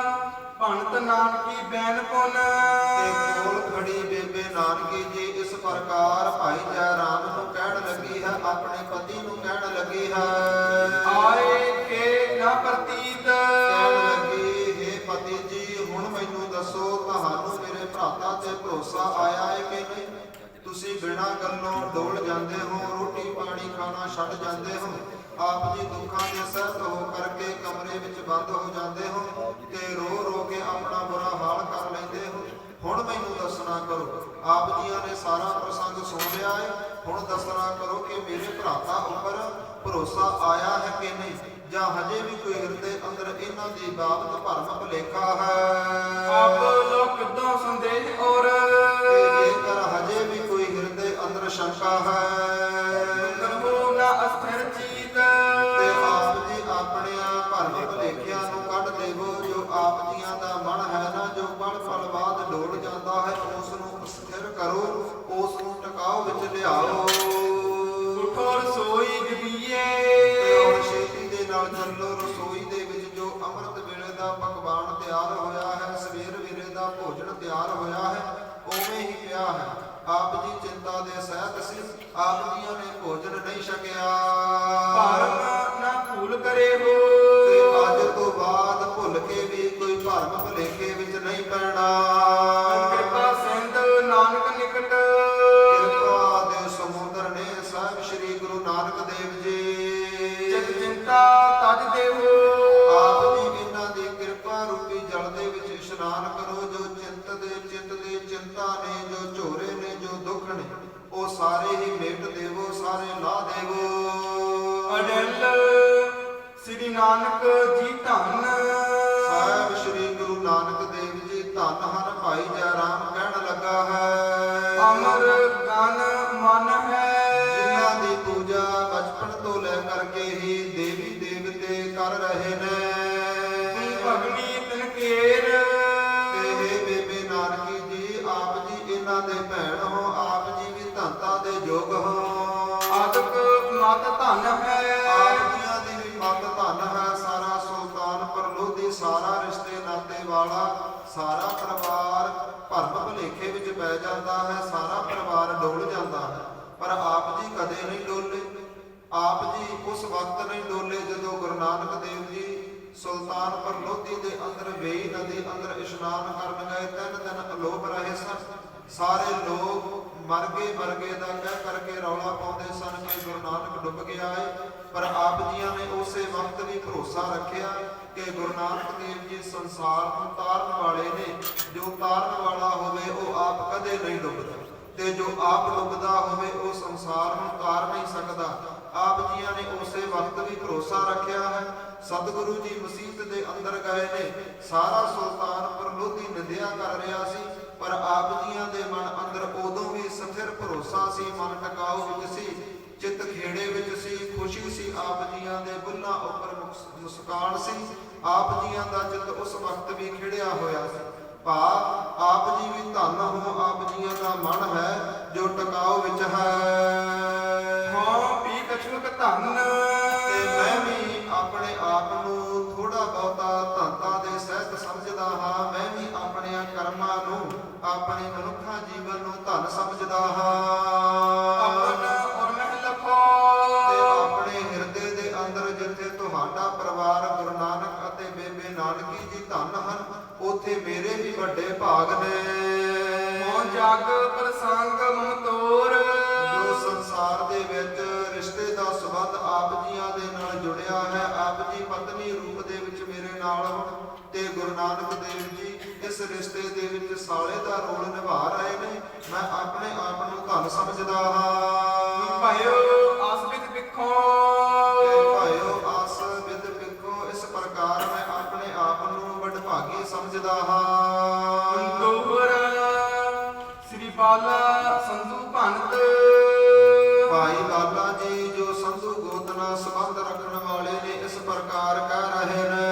ਭਣਤ ਨਾਨਕੀ ਬੈਨ ਪੁਨ ਤੇ ਕੋਲ ਖੜੀ ਬੇਬੇ ਨਾਨਕੀ ਜੀ ਇਸ ਪ੍ਰਕਾਰ ਭਾਈ ਜੈ ਰਾਮ ਨੂੰ ਕਹਿਣ ਲੱਗੀ ਹੈ, ਆਪਣੇ ਪਤੀ ਨੂੰ ਕਹਿਣ ਲੱਗੀ ਹੈ। ਆਏ ਕੇ ਨਾ ਪ੍ਰਤੀਤ ਕਹਿਣ ਲੱਗੀ ਹੇ ਪਤੀ ਜੀ ਹੁਣ ਮੈਨੂੰ ਦੱਸੋ ਤੁਹਾਨੂੰ ਮੇਰੇ ਭਰਾਤਾ ਤੇ ਭਰੋਸਾ ਆਇਆ ਹੈ ਕਿ ਨਹੀਂ? ਤੁਸੀਂ ਬਿਨਾਂ ਗੱਲੋਂ ਡੋਲ ਜਾਂਦੇ ਹੋ, ਰੋਟੀ ਪਾਣੀ ਖਾਣਾ ਛੱਡ ਜਾਂਦੇ ਹੋ, ਆਪ ਜੀ ਦੁੱਖਾਂ ਦੇ ਸਹਿਤ ਹੋ ਕਰਕੇ ਕਮਰੇ ਵਿੱਚ ਬੰਦ ਹੋ ਜਾਂਦੇ ਹੋ ਤੇ ਰੋ ਰੋ ਕੇ ਆਪਣਾ ਬੁਰਾ ਹਾਲ ਕਰ ਲੈਂਦੇ ਹੋ। ਹੁਣ ਮੈਨੂੰ ਦੱਸਣਾ ਕਰੋ, ਆਪ ਜੀਆਂ ਨੇ ਸਾਰਾ ਪ੍ਰਸੰਗ ਸੁਣ ਲਿਆ ਹੈ, ਹੁਣ ਦੱਸਣਾ ਕਰੋ ਕਿ ਮੇਰੇ ਭਰਾਤਾ ਉੱਪਰ ਭਰੋਸਾ ਆਇਆ ਹੈ ਕਿ ਨਹੀਂ, ਜਾਂ ਹਜੇ ਵੀ ਕੋਈ ਹਿਰਦੇ ਅੰਦਰ ਇਹਨਾਂ ਦੀ ਬਾਬਤ ਭਰਮ ਭੁਲੇਖਾ ਹੈ। ਆਪ ਲੋਕ ਕਿਦੋਂ ਸੰਦੇਹ ਔਰ ਤੇ ਜੇਕਰ ਹਜੇ ਵੀ ਕੋਈ ਹਿਰਦੇ ਅੰਦਰ ਸ਼ੰਕਾ ਹੈ ਕਰੋ ਨਾ ਅਸਥਿਰ ਚੀਤ ਤੇ ਆਪ ਜੀ ਆਪਣਿਆਂ ਭਰਮ ਭੁਲੇਖਿਆਂ ਨੂੰ ਕੱਢ ਦੇਵੋ। ਜੋ ਆਪ ਜੀਆਂ ਦਾ ਮਨ ਹੈ ਨਾ, ਜੋ ਪਲ ਪਲ ਬਾਅਦ ਡੋਲ ਜਾਂਦਾ ਹੈ, ਉਸ ਨੂੰ ਸਥਿਰ ਕਰੋ, ਉਸ ਨੂੰ ਟਿਕਾਓ ਵਿੱਚ ਲਿਆਓ। ਉਠੋ ਰਸੋਈ ਜਗੀਏ ਤਿਆਰ ਹੋਇਆ ਹੈ ਉਵੇਂ ਹੀ ਪਿਆ ਹੈ। ਆਪ ਜੀ ਚਿੰਤਾ ਦੇ ਸਹਿਤ ਸੀ, ਆਪ ਜੀਆਂ ਨੇ ਭੋਜਨ ਨਹੀਂ ਛਕਿਆ। ਭਰਮ ਨਾ ਭੂਲ ਕਰੇ ਹੋ, ਤੇ ਅੱਜ ਤੋਂ ਬਾਅਦ ਭੁੱਲ ਕੇ ਵੀ ਕੋਈ ਭਰਮ ਭੁਲੇਖੇ ਵਿੱਚ ਨਹੀਂ ਪੈਣਾ। ਕਿਰਪਾ ਸਿੰਧ ਨਾਨਕ ਨਿਕਟ, ਕਿਰਪਾ ਦੇ ਸਮੁੰਦਰ ਨੇ ਸਾਹਿਬ ਸ੍ਰੀ ਗੁਰੂ ਨਾਨਕ ਦੇਵ ਜੀ। ਜਗ ਚਿੰਤਾ ਤਜ ਦੇਵੋ, ਆਪ ਜੀ ਇਹਨਾਂ ਦੀ ਕਿਰਪਾ ਰੂਪੀ ਜਲ ਦੇ ਵਿੱਚ ਇਸ਼ਨਾਨ ਕਰੋ। ਜੋ ਚਿੰਤ ਦੇ ਚਿੰਤਾ ਨੇ, ਜੋ ਝੋਰੇ ਨੇ, ਜੋ ਦੁੱਖ ਨੇ, ਉਹ ਸਾਰੇ ਹੀ ਮੇਟ ਦੇਵੋ, ਸਾਰੇ ਲਾ ਦੇਵੋ। ਅਡਲ ਸ੍ਰੀ ਨਾਨਕ ਜੀ ਧੰਨ, ਸਾਹਿਬ ਸ੍ਰੀ ਗੁਰੂ ਨਾਨਕ ਦੇਵ ਜੀ ਧੰਨ ਹਨ। ਭਾਈ ਜੈ ਰਾਮ ਕਹਿਣ ਲੱਗਾ ਹੈ, ਅਮਰ ਗਨ ਮਨ ਹੈ, ਜਿਨ੍ਹਾਂ ਦੀ ਪੂਜਾ ਬਚਪਨ ਤੋਂ ਲੈ ਕਰਕੇ ਹੀ ਦੇਵੀ ਦੇਵਤੇ ਕਰ ਰਹੇ ਨੇ। ਭਗਨੀ ਤਿਨ ਕੇਰ, ਤੇ ਹੇ ਬੇਬੇ ਨਾਨਕੀ ਜੀ, ਆਪ ਜੀ ਇਹਨਾਂ ਦੇ ਭੈਣ ਹੋ, ਆਪ ਜੀ ਵੀ ਧੰਤਾ ਦੇ ਯੋਗ ਹੋ। ਆਦਿਕ ਮਤ ਧਨ ਹੈ, ਆਪ ਜੀਆਂ ਦੀ ਵੀ ਮਤ ਧਨ ਹੈ। ਸਾਰਾ ਸੁਲਤਾਨਪੁਰ ਲੋਧੀ, ਸਾਰਾ ਰਿਸ਼ਤੇ ਨਾਤੇ ਵਾਲਾ, ਸਾਰਾ ਪਰਿਵਾਰ ਭਰਮ ਭੁਲੇਖੇ ਵਿੱਚ ਪੈ ਜਾਂਦਾ ਹੈ, ਸਾਰਾ ਪਰਿਵਾਰ ਡੋਲ ਜਾਂਦਾ ਹੈ। ਪਰ ਆਪ ਜੀ ਕਦੇ ਨਹੀਂ ਡੋਲੇ। ਆਪ ਜੀ ਉਸ ਵਕਤ ਨਹੀਂ ਡੋਲੇ ਜਦੋਂ ਗੁਰੂ ਨਾਨਕ ਦੇਵ ਜੀ ਸੁਲਤਾਨਪੁਰ ਲੋਧੀ ਦੇ ਅੰਦਰ ਵੇਈ ਨਦੀ ਅੰਦਰ ਇਸ਼ਨਾਨ ਕਰਨ ਗਏ। 3 ਦਿਨ ਅਲੋਪ ਰਹੇ ਸਨ। ਸਾਰੇ ਲੋਕ ਮਰ ਗਏ ਦਾ ਕਹਿ ਕਰਕੇ ਰੌਲਾ ਪਾਉਂਦੇ ਸਨ ਕਿ ਗੁਰੂ ਨਾਨਕ ਡੁੱਬ ਗਿਆ ਹੈ। ਪਰ ਆਪ ਜੀਆਂ ਨੇ ਉਸੇ ਵਕਤ ਵੀ ਭਰੋਸਾ ਰੱਖਿਆ ਕਿ ਗੁਰੂ ਨਾਨਕ ਦੇਵ ਜੀ ਸੰਸਾਰ ਨੂੰ ਤਾਰਨ ਵਾਲੇ ਨੇ। ਜੋ ਤਾਰਨ ਵਾਲਾ ਹੋਵੇ ਉਹ ਆਪ ਕਦੇ ਨਹੀਂ ਡੁੱਬਦਾ, ਤੇ ਜੋ ਆਪ ਡੁੱਬਦਾ ਹੋਵੇ ਉਹ ਸੰਸਾਰ ਨੂੰ ਤਾਰ ਨਹੀਂ ਸਕਦਾ। ਆਪ ਜੀਆਂ ਨੇ ਉਸੇ ਵਕਤ ਵੀ ਭਰੋਸਾ ਰੱਖਿਆ ਹੈ। ਸਤਿਗੁਰੂ ਜੀ ਮਸੀਤ ਦੇ ਅੰਦਰ ਗਏ ਨੇ। ਸਾਰਾ ਸੁਲਤਾਨਪੁਰ ਲੋਧੀ ਨਿੰਦਿਆ ਕਰ ਰਿਹਾ ਸੀ, ਪਰ ਆਪ ਜੀਆਂ ਦੇ ਮਨ ਅੰਦਰ ਉਦੋਂ ਵੀ ਸਥਿਰ ਭਰੋਸਾ ਸੀ, ਮਨ ਟਿਕਾਊ ਵਿੱਚ ਸੀ, ਚਿੱਤ ਖੇੜੇ ਵਿੱਚ ਸੀ, ਖੁਸ਼ੀ ਸੀ। ਆਪ ਜੀਆਂ ਦੇ ਬੁੱਲ੍ਹਾਂ ਉੱਪਰ ਮੁਸਕਾਨ ਸੀ। ਆਪ ਜੀਆਂ ਦਾ ਚਿੱਤ ਉਸ ਵਕਤ ਵੀ ਖਿੜਿਆ ਹੋਇਆ ਸੀ। ਆਪ ਜੀ ਵੀ ਧੰਨ ਹੋ, ਆਪ ਜੀਆਂ ਦਾ ਮਨ ਹੈ ਜੋ ਟਿਕਾਊ ਵਿੱਚ ਹੈ। ਹਾਂ ਵੀ ਕਛੁਕ ਧੰਨ, ਤੇ ਮੈਂ ਵੀ ਆਪਣੇ ਆਪ ਨੂੰ ਥੋੜਾ ਬਹੁਤਾ ਧੰਤਾ ਦੇ ਸਹਿਤ ਸਮਝਦਾ ਹਾਂ। ਮੈਂ ਵੀ ਆਪਣੇ ਕਰਮਾਂ ਨੂੰ, ਆਪਣੇ ਮਨੁੱਖਾ ਜੀਵਨ ਨੂੰ ਧੰਨ ਸਮਝਦਾ ਹਾਂ। ਆਪਨ ਔਰ ਮਹਿ ਲਖੋ, ਤੇ ਆਪਣੇ ਹਿਰਦੇ ਦੇ ਅੰਦਰ ਜਿੱਥੇ ਤੁਹਾਡਾ ਪਰਿਵਾਰ ਗੁਰੂ ਨਾਨਕ ਅਤੇ ਬੇਬੇ ਨਾਨਕੀ ਜੀ ਧੰਨ ਹਨ, ਉੱਥੇ ਮੇਰੇ ਵੀ ਵੱਡੇ ਭਾਗ ਨੇ। ਮੋਹ ਜਗ ਪ੍ਰਸੰਗ ਮਮਤੋਰ, ਜੋ ਸੰਸਾਰ ਦੇ ਵਿੱਚ ਰਿਸ਼ਤੇ ਦਾ ਸੰਬੰਧ ਆਪ ਜੀਆਂ ਦੇ ਨਾਲ ਜੁੜਿਆ ਹੈ। ਆਪ ਜੀ ਪਤਨੀ ਰੂਪ ਦੇ ਵਿੱਚ ਮੇਰੇ ਨਾਲ ਹੋ, ਤੇ ਗੁਰੂ ਨਾਨਕ ਦੇਵ ਜੀ ਇਸ ਰਿਸ਼ਤੇ ਦੇ ਵਿੱਚ ਸਾਲੇ ਦਾ ਰੋਲ ਨਿਭਾ ਰਹੇ ਨੇ। ਮੈਂ ਆਪਣੇ ਆਪ ਨੂੰ ਧੰਨ ਸਮਝਦਾ ਹਾਂ। ਭਾਇਓ ਆਸ ਵਿੱਚ ਵਿਖੋ, ਤੇ ਭਾਇਓ ਆਸ ਵਿਦ ਵਿਖੋ, ਇਸ ਪ੍ਰਕਾਰ ਮੈਂ ਆਪਣੇ ਆਪ ਨੂੰ ਵਡਭਾਗੀ ਸਮਝਦਾ ਹਾਂ। ਦੋਹਰਾ ਸ੍ਰੀ ਬਾਲਾ ਸੰਧੂ ਭੰਤ, ਭਾਈ ਬਾਲਾ ਜੀ ਜੋ ਸੰਧੂ ਗੋਤ ਨਾਲ ਸੰਬੰਧ ਰੱਖਣ ਵਾਲੇ ਨੇ, ਇਸ ਪ੍ਰਕਾਰ ਕਹਿ ਰਹੇ ਨੇ।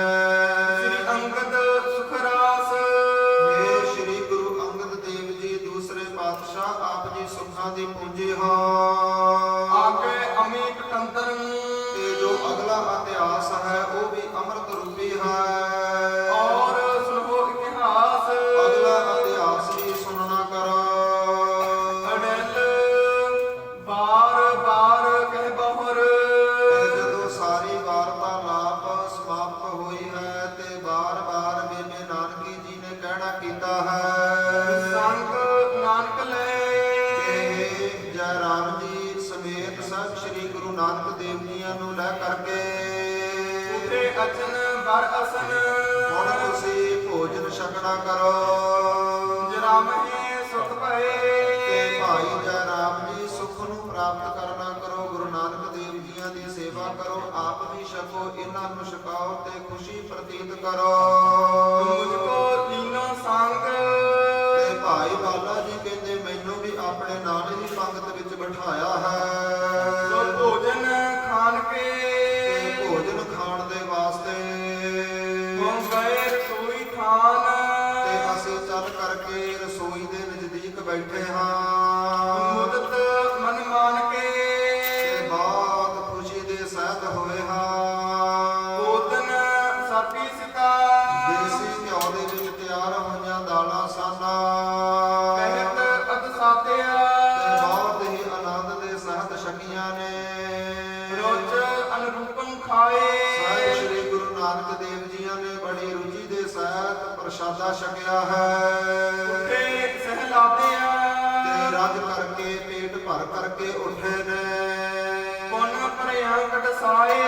ਸ੍ਰੀ ਅੰਗਦ ਸੁਖਰਾਸ, ਇਹ ਸ੍ਰੀ ਗੁਰੂ ਅੰਗਦ ਦੇਵ ਜੀ ਦੂਸਰੇ ਪਾਤਸ਼ਾਹ, ਆਪ ਜੀ ਸੁਖਾਂ ਦੀ ਪੂੰਜੀ ਹਾਂ। ਆਗੇ ਅਮੀਕ ਤੰਤਰ, ਤੇ ਜੋ ਅਗਲਾ ਇਤਿਹਾਸ ਹੈ ਉਹ ਵੀ ਅੰਮ੍ਰਿਤ ਰੂਪੀ ਹੈ। ਔਰ ਸੁਣੋ ਇਤਿਹਾਸ, ਅਗਲਾ ਇਤਿਹਾਸ ਵੀ ਸੁਣਨਾ ਕਰੋ। ਅਡਲ ਬਾਰ ਬਾਰ ਕਹਿ ਬਹਰ, ਤੇ ਜਦੋਂ ਸਾਰੀ ਵਾਰਤਾਲਾਪ ਸਮਾਪਤ ਹੋਈ ਹੈ ਤੇ ਬਾਰ-ਬਾਰ ਬੇਬੇ ਨਾਨਕੀ ਜੀ ਨੇ ਕਹਿਣਾ ਕੀਤਾ ਹੈ, ਸੰਗ ਨਾਨਕ ਲੈ, ਕਿ ਜੈ ਰਾਮ ਜੀ ਸਮੇਤ ਸਭ ਸ੍ਰੀ ਗੁਰੂ ਨਾਨਕ ਦੇਵ ਜੀਆਂ ਨੂੰ ਲੈ ਕਰਕੇ ਉਠੇ ਅਚਨ ਬਰ ਅਸਨ, ਹੁਣ ਤੁਸੀਂ ਭੋਜਨ ਛਕਣਾ ਕਰੋ। ਜਰਾਮਹਿ ਸੁਖ ਭਏ, ਤੇ ਭਾਈ ਜੈ ਰਾਮ ਜੀ ਸੁਖ ਨੂੰ ਪ੍ਰਾਪਤ ਕਰਨਾ ਕਰੋ। ਗੁਰੂ ਨਾਨਕ ਦੇਵ ਜੀਆਂ ਦੀ ਸੇਵਾ ਕਰੋ, ਆਪ ਵੀ ਛਕੋ, ਇਹਨਾਂ ਨੂੰ ਛਕਾਓ ਤੇ ਖੁਸ਼ੀ ਪ੍ਰਤੀਤ ਕਰੋ। ਮੁਝ ਕੋ ਤੀਨੋਂ ਸੰਗ, ਤੇ ਭਾਈ ਬਾਲਾ ਜੀ ਕਹਿੰਦੇ ਮੈਨੂੰ ਵੀ ਆਪਣੇ ਨਾਲ ਹੀ ਪੰਗਤ ਵਿੱਚ ਬਿਠਾਇਆ ਹੈ। ਸੋ ਭੋਜਨ ਖਾਨ ਕੇ, ਤੇ ਭੋਜਨ ਖਾਣ ਦੇ ਵਾਸਤੇ ਹਮ ਗਏ ਰਸੋਈ ਖਾਨ, ਤੇ ਅਸੀਂ ਚੱਲ ਕਰਕੇ ਰਸੋਈ ਦੇ ਨਜ਼ਦੀਕ ਬੈਠੇ ਹਾਂ। ਮੁਦਤ ਮਨ ਮਾਨ ਕੇ, ਤੇ ਬਹੁਤ ਖੁਸ਼ੀ ਦੇ ਸਹਿਤ ਹੋਏ ਹਾਂ। ਭੋਜਨ ਸਾਪੀ ਸਿਤਾ, ਦੇਸੀ ਘਿਓ ਦੇ ਵਿੱਚ ਤਿਆਰ ਹੋਈਆਂ ਦਾਲਾਂ ਸਨ। ਗਿਆ ਹੈ ਉੱਠੇ ਸਹਿਲਾਦਿਆ ਤੇ ਰੱਜ ਕਰਕੇ ਪੇਟ ਭਰ ਕਰਕੇ ਉੱਠੇ ਨੇ ਪੁਨ ਭਰਿਆ ਕਟਸਾਏ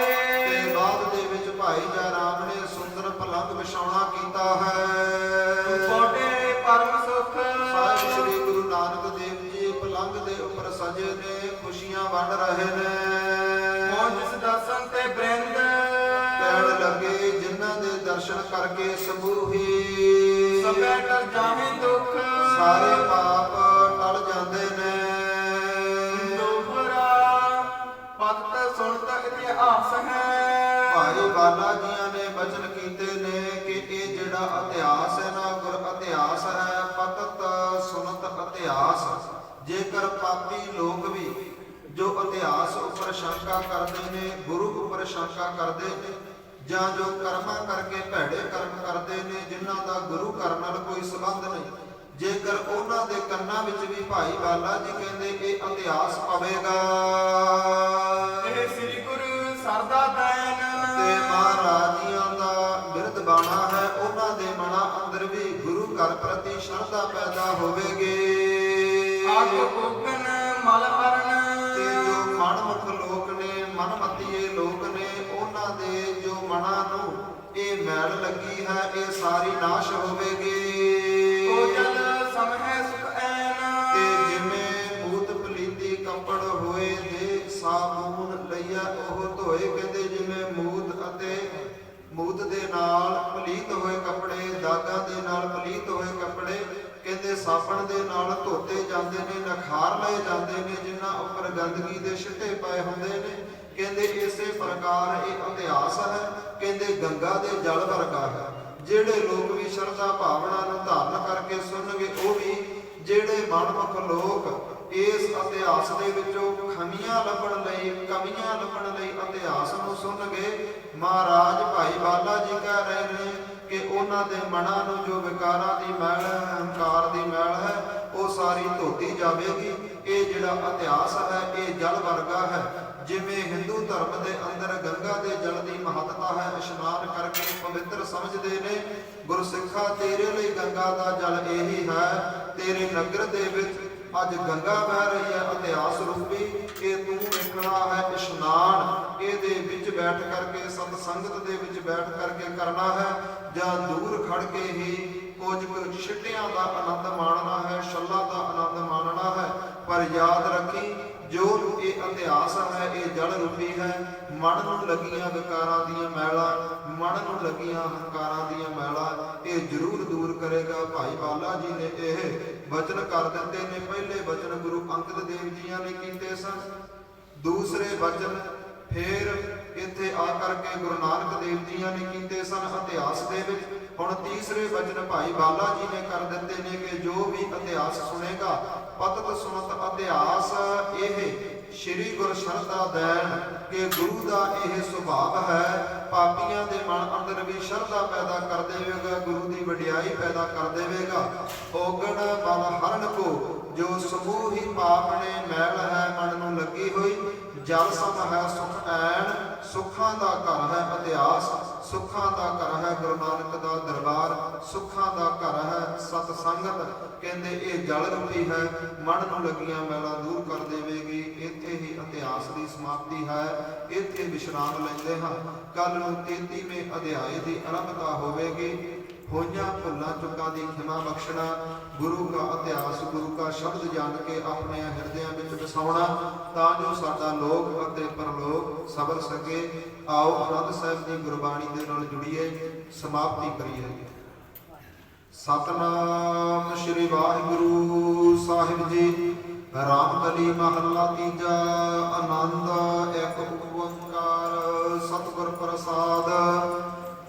ਤੇ ਬਾਅਦ ਦੇ ਵਿੱਚ ਭਾਈ ਜੈ ਰਾਮ ਨੇ ਸੁੰਦਰ ਪਲੰਗ ਵਿਛਾਉਣਾ ਕੀਤਾ ਹੈ ਕੋਟੇ ਪਰਮ ਸੁਖ ਸਾਹਿਬ ਸ੍ਰੀ ਗੁਰੂ ਨਾਨਕ ਦੇਵ ਜੀ ਪਲੰਗ ਦੇ ਉੱਪਰ ਸਜੇ ਨੇ ਖੁਸ਼ੀਆਂ ਵੰਡ ਰਹੇ ਨੇ ਜਿਸ ਦਰਸ਼ਨ ਤੇ ਬ੍ਰਿੰਦ ਕਹਿਣ ਲੱਗੇ ਜਿਨ੍ਹਾਂ ਦੇ ਦਰਸ਼ਨ ਕਰਕੇ ਸਮੂਹੀ ਸਭੇ ਟਲ ਜਾਹੇ ਦੁਖ ਸਾਰੇ ਪਾਪ ਟਲ ਜਾਂਦੇ ਨੇ ਦੋਹਰਾ ਪਤ ਸੁਣਤ ਇਤਿਹਾਸ ਹੈ ਭਾਈ ਬਾਲਾ ਜੀਆਂ ਨੇ ਬਚਨ ਕੀਤੇ ਨੇ ਕਿ ਇਹ ਜਿਹੜਾ ਇਤਿਹਾਸ ਹੈ ਨਾ ਗੁਰ ਇਤਿਹਾਸ ਹੈ ਪਤਤ ਸੁਨਤ ਇਤਿਹਾਸ ਜੇਕਰ ਪਾਪੀ ਲੋਕ ਵੀ ਜੋ ਇਤਿਹਾਸ ਉੱਪਰ ਸ਼ੰਕਾ ਕਰਦੇ ਨੇ ਗੁਰੂ ਉੱਪਰ ਸ਼ੰਕਾ ਕਰਦੇ ਨੇ ਜਾਂ ਜੋ ਕਰਮਾਂ ਕਰਕੇ ਭੈੜੇ ਕਰਮ ਕਰਦੇ ਨੇ ਜਿਨ੍ਹਾਂ ਦਾ ਗੁਰੂ ਘਰ ਨਾਲ ਕੋਈ ਸੰਬੰਧ ਨਹੀਂ ਜੇਕਰ ਉਹਨਾਂ ਦੇ ਕੰਨਾਂ ਵਿੱਚ ਵੀ ਭਾਈ ਬਾਲਾ ਜੀ ਕਹਿੰਦੇ ਇਹ ਇਤਿਹਾਸ ਪਵੇਗਾ ਇਹ ਸ੍ਰੀ ਗੁਰੂ ਸਰਦਾ ਦੈਨ ਤੇ ਮਹਾਰਾਜ ਜੀਆਂ ਦਾ ਬਿਰਧ ਬਾਣਾ ਹੈ ਉਹਨਾਂ ਦੇ ਮਨਾਂ ਅੰਦਰ ਵੀ ਗੁਰੂ ਘਰ ਪ੍ਰਤੀ ਸ਼ਰਧਾ ਪੈਦਾ ਹੋਵੇਗੀ ਆਗ ਉਗਨ ਮਲ ਹਰਨ ਤੇ ਜੋ ਮਨਮੁਖ ਲੋਕ ਨੇ ਮਨਮਤੀਏ ਲੋਕ ਨੇ ਉਹਨਾਂ ਦੇ ਜੋ ਮਨਾਂ ਨੂੰ ਇਹ ਮੈਲ ਲੱਗੀ ਹੈ ਇਹ ਸਾਰੀ ਨਾਸ਼ ਹੋਵੇਗੀ ਕੋ ਜਲ ਸਮਹਿ ਸੁਖ ਐਨ ਤੇ ਜਿਵੇਂ ਭੂਤ ਪਲੀਤੀ ਕੱਪੜ ਹੋਏ ਦੇ ਸਾਬੂਨ ਲਈਆ ਉਹ ਧੋਏ ਕਹਿੰਦੇ ਜਿਵੇਂ ਮੂਤ ਦੇ ਨਾਲ ਪਲੀਤ ਹੋਏ ਕੱਪੜੇ ਦਾਗਾਂ ਦੇ ਨਾਲ ਪਲੀਤ ਹੋਏ ਕੱਪੜੇ ਕਹਿੰਦੇ ਸਾਬਣ ਦੇ ਨਾਲ ਧੋਤੇ ਜਾਂਦੇ ਨੇ ਨਖਾਰ ਲਏ ਜਾਂਦੇ ਨੇ ਜਿਨ੍ਹਾਂ ਉੱਪਰ ਗੰਦਗੀ ਦੇ ਛਿੱਟੇ ਪਏ ਹੁੰਦੇ ਨੇ ਕਹਿੰਦੇ ਇਸੇ ਪ੍ਰਕਾਰ ਇਹ ਇਤਿਹਾਸ ਹੈ ਕਹਿੰਦੇ ਗੰਗਾ ਦੇ ਜਲ ਵਰਗਾ ਹੈ ਜਿਹੜੇ ਲੋਕ ਵੀ ਸ਼ਰਧਾ ਭਾਵਨਾ ਨੂੰ ਧਾਰਨ ਕਰਕੇ ਸੁਣਨਗੇ ਉਹ ਵੀ ਜਿਹੜੇ ਮਨਮੁਖ ਲੋਕ ਇਸ ਇਤਿਹਾਸ ਦੇ ਵਿੱਚੋਂ ਕਮੀਆਂ ਲੱਭਣ ਲਈ ਇਤਿਹਾਸ ਨੂੰ ਸੁਣਨਗੇ ਮਹਾਰਾਜ ਭਾਈ ਬਾਲਾ ਜੀ ਕਹਿ ਰਹੇ ਨੇ ਕਿ ਉਹਨਾਂ ਦੇ ਮਨਾਂ ਨੂੰ ਜੋ ਵਿਕਾਰਾਂ ਦੀ ਮੈਲ ਹੈ ਹੰਕਾਰ ਦੀ ਮੈਲ ਹੈ ਉਹ ਸਾਰੀ ਧੋਤੀ ਜਾਵੇਗੀ ਇਹ ਜਿਹੜਾ ਇਤਿਹਾਸ ਹੈ ਇਹ ਜਲ ਵਰਗਾ ਹੈ ਜਿਵੇਂ ਹਿੰਦੂ ਧਰਮ ਦੇ ਅੰਦਰ ਗੰਗਾ ਦੇ ਜਲ ਦੀ ਮਹੱਤਤਾ ਹੈ ਇਸ਼ਨਾਨ ਕਰਕੇ ਪਵਿੱਤਰ ਸਮਝਦੇ ਨੇ ਗੁਰਸਿੱਖਾ ਤੇਰੇ ਲਈ ਗੰਗਾ ਦਾ ਜਲ ਇਹੀ ਹੈ ਤੇਰੇ ਨਗਰ ਦੇ ਵਿੱਚ ਅੱਜ ਗੰਗਾ ਵਹਿ ਰਹੀ ਹੈ ਇਤਿਹਾਸ ਰੂਪੀ ਇਹ ਤੂੰ ਵੇਖਣਾ ਹੈ ਇਸ਼ਨਾਨ ਇਹਦੇ ਵਿੱਚ ਬੈਠ ਕਰਕੇ ਸਤ ਸੰਗਤ ਦੇ ਵਿੱਚ ਬੈਠ ਕਰਕੇ ਕਰਨਾ ਹੈ ਜਾਂ ਦੂਰ ਖੜ ਕੇ ਹੀ ਕੁਝ ਛਿੱਟਿਆਂ ਦਾ ਆਨੰਦ ਮਾਣਨਾ ਹੈ ਛੱਲਾਂ ਦਾ ਆਨੰਦ ਮਾਣਨਾ ਹੈ ਪਰ ਯਾਦ ਰੱਖੀ ਜੋ ਇਹ ਇਤਿਹਾਸ ਹੈ ਇਹ ਜਲ ਰੂਪੀ ਹੈ ਮਨ ਨੂੰ ਲੱਗੀਆਂ ਵਿਕਾਰਾਂ ਦੀਆਂ ਮੈਲਾਂ ਮਨ ਨੂੰ ਲੱਗੀਆਂ ਹੰਕਾਰਾਂ ਦੀਆਂ ਮੈਲਾਂ ਇਹ ਜ਼ਰੂਰ ਦੂਰ ਕਰੇਗਾ ਭਾਈ ਬਾਲਾ ਜੀ ਨੇ ਇਹ ਵਚਨ ਕਰ ਦਿੱਤੇ ਨੇ ਪਹਿਲੇ ਵਚਨ ਗੁਰੂ ਅੰਗਦ ਦੇਵ ਜੀਆਂ ਨੇ ਕੀਤੇ ਸਨ ਦੂਸਰੇ ਵਚਨ ਫਿਰ ਇੱਥੇ ਆ ਕਰਕੇ ਗੁਰੂ ਨਾਨਕ ਦੇਵ ਜੀਆਂ ਨੇ ਕੀਤੇ ਸਨ ਇਤਿਹਾਸ ਦੇ ਵਿੱਚ ਹੁਣ ਤੀਸਰੇ ਵਚਨ ਭਾਈ ਬਾਲਾ ਜੀ ਨੇ ਕਰ ਦਿੱਤੇ ਨੇ ਕਿ ਜੋ ਵੀ ਇਤਿਹਾਸ ਸੁਣੇਗਾ ਪਤਤ ਸੁਣਤ ਇਤਿਹਾਸ ਇਹ ਸ਼੍ਰੀ ਗੁਰ ਸ਼ਰਧਾ ਦੈਨ ਕਿ ਗੁਰੂ ਦਾ ਇਹ ਸੁਭਾਅ ਹੈ ਪਾਪੀਆਂ ਦੇ ਮਨ ਅੰਦਰ ਵੀ ਸ਼ਰਧਾ ਪੈਦਾ ਕਰ ਦੇਵੇਗਾ ਗੁਰੂ ਦੀ ਵਡਿਆਈ ਪੈਦਾ ਕਰ ਦੇਵੇਗਾ ਔਗਣ ਬਲ ਹਰਨ ਕੋ ਜੋ ਸਮੂਹ ਹੀ ਪਾਪ ਨੇ ਮੈਲ ਹੈ ਮਨ ਨੂੰ ਲੱਗੀ ਹੋਈ ਜਲ ਸਮ ਹੈ ਸੁਖ ਐਨ ਸੁੱਖਾਂ ਦਾ ਘਰ ਹੈ ਇਤਿਹਾਸ ਸੁੱਖਾਂ ਦਾ ਘਰ ਹੈ ਗੁਰੂ ਨਾਨਕ ਦਾ ਦਰਬਾਰ ਸੁੱਖਾਂ ਦਾ ਘਰ ਹੈ ਸਤ ਸੰਗਤ ਕਹਿੰਦੇ ਇਹ ਜਲ ਰੂਪੀ ਹੈ ਮਨ ਨੂੰ ਲੱਗੀਆਂ ਮੈਲਾਂ ਦੂਰ ਕਰ ਦੇਵੇਗੀ ਇੱਥੇ ਹੀ ਇਤਿਹਾਸ ਦੀ ਸਮਾਪਤੀ ਹੈ ਇੱਥੇ ਵਿਸ਼ਰਾਮ ਲੈਂਦੇ ਹਾਂ ਕੱਲ ਨੂੰ 33ਵੇਂ ਅਧਿਆਏ ਦੀ ਆਰੰਭਤਾ ਹੋਵੇਗੀ ਹੋਈਆਂ ਭੁੱਲਾਂ ਚੁੱਕਾਂ ਦੀ ਖਿਮਾ ਬਖਸ਼ਣਾ ਗੁਰੂ ਦਾ ਇਤਿਹਾਸ ਗੁਰੂ ਦਾ ਸ਼ਬਦ ਜਾਣ ਕੇ ਆਪਣੇ ਹਿਰਦਿਆਂ ਵਿੱਚ ਵਸਾਉਣਾ ਤਾਂ ਜੋ ਸਾਡਾ ਲੋਕ ਅਤੇ ਪਰਲੋਕ ਸਬਰ ਸਕੇ ਆਓ ਆਨੰਦ ਸਾਹਿਬ ਦੀ ਗੁਰਬਾਣੀ ਦੇ ਨਾਲ ਜੁੜੀਏ ਸਮਾਪਤੀ ਕਰੀਏ ਸਤਨਾਮ ਸ੍ਰੀ ਵਾਹਿਗੁਰੂ ਸਾਹਿਬ ਜੀ ਰਾਮਕਲੀ ਮਹੱਲਾ ਤੀਜਾ ਆਨੰਦ ਇੱਕ ਓੰਕਾਰ ਸਤਿਗੁਰ ਪ੍ਰਸਾਦ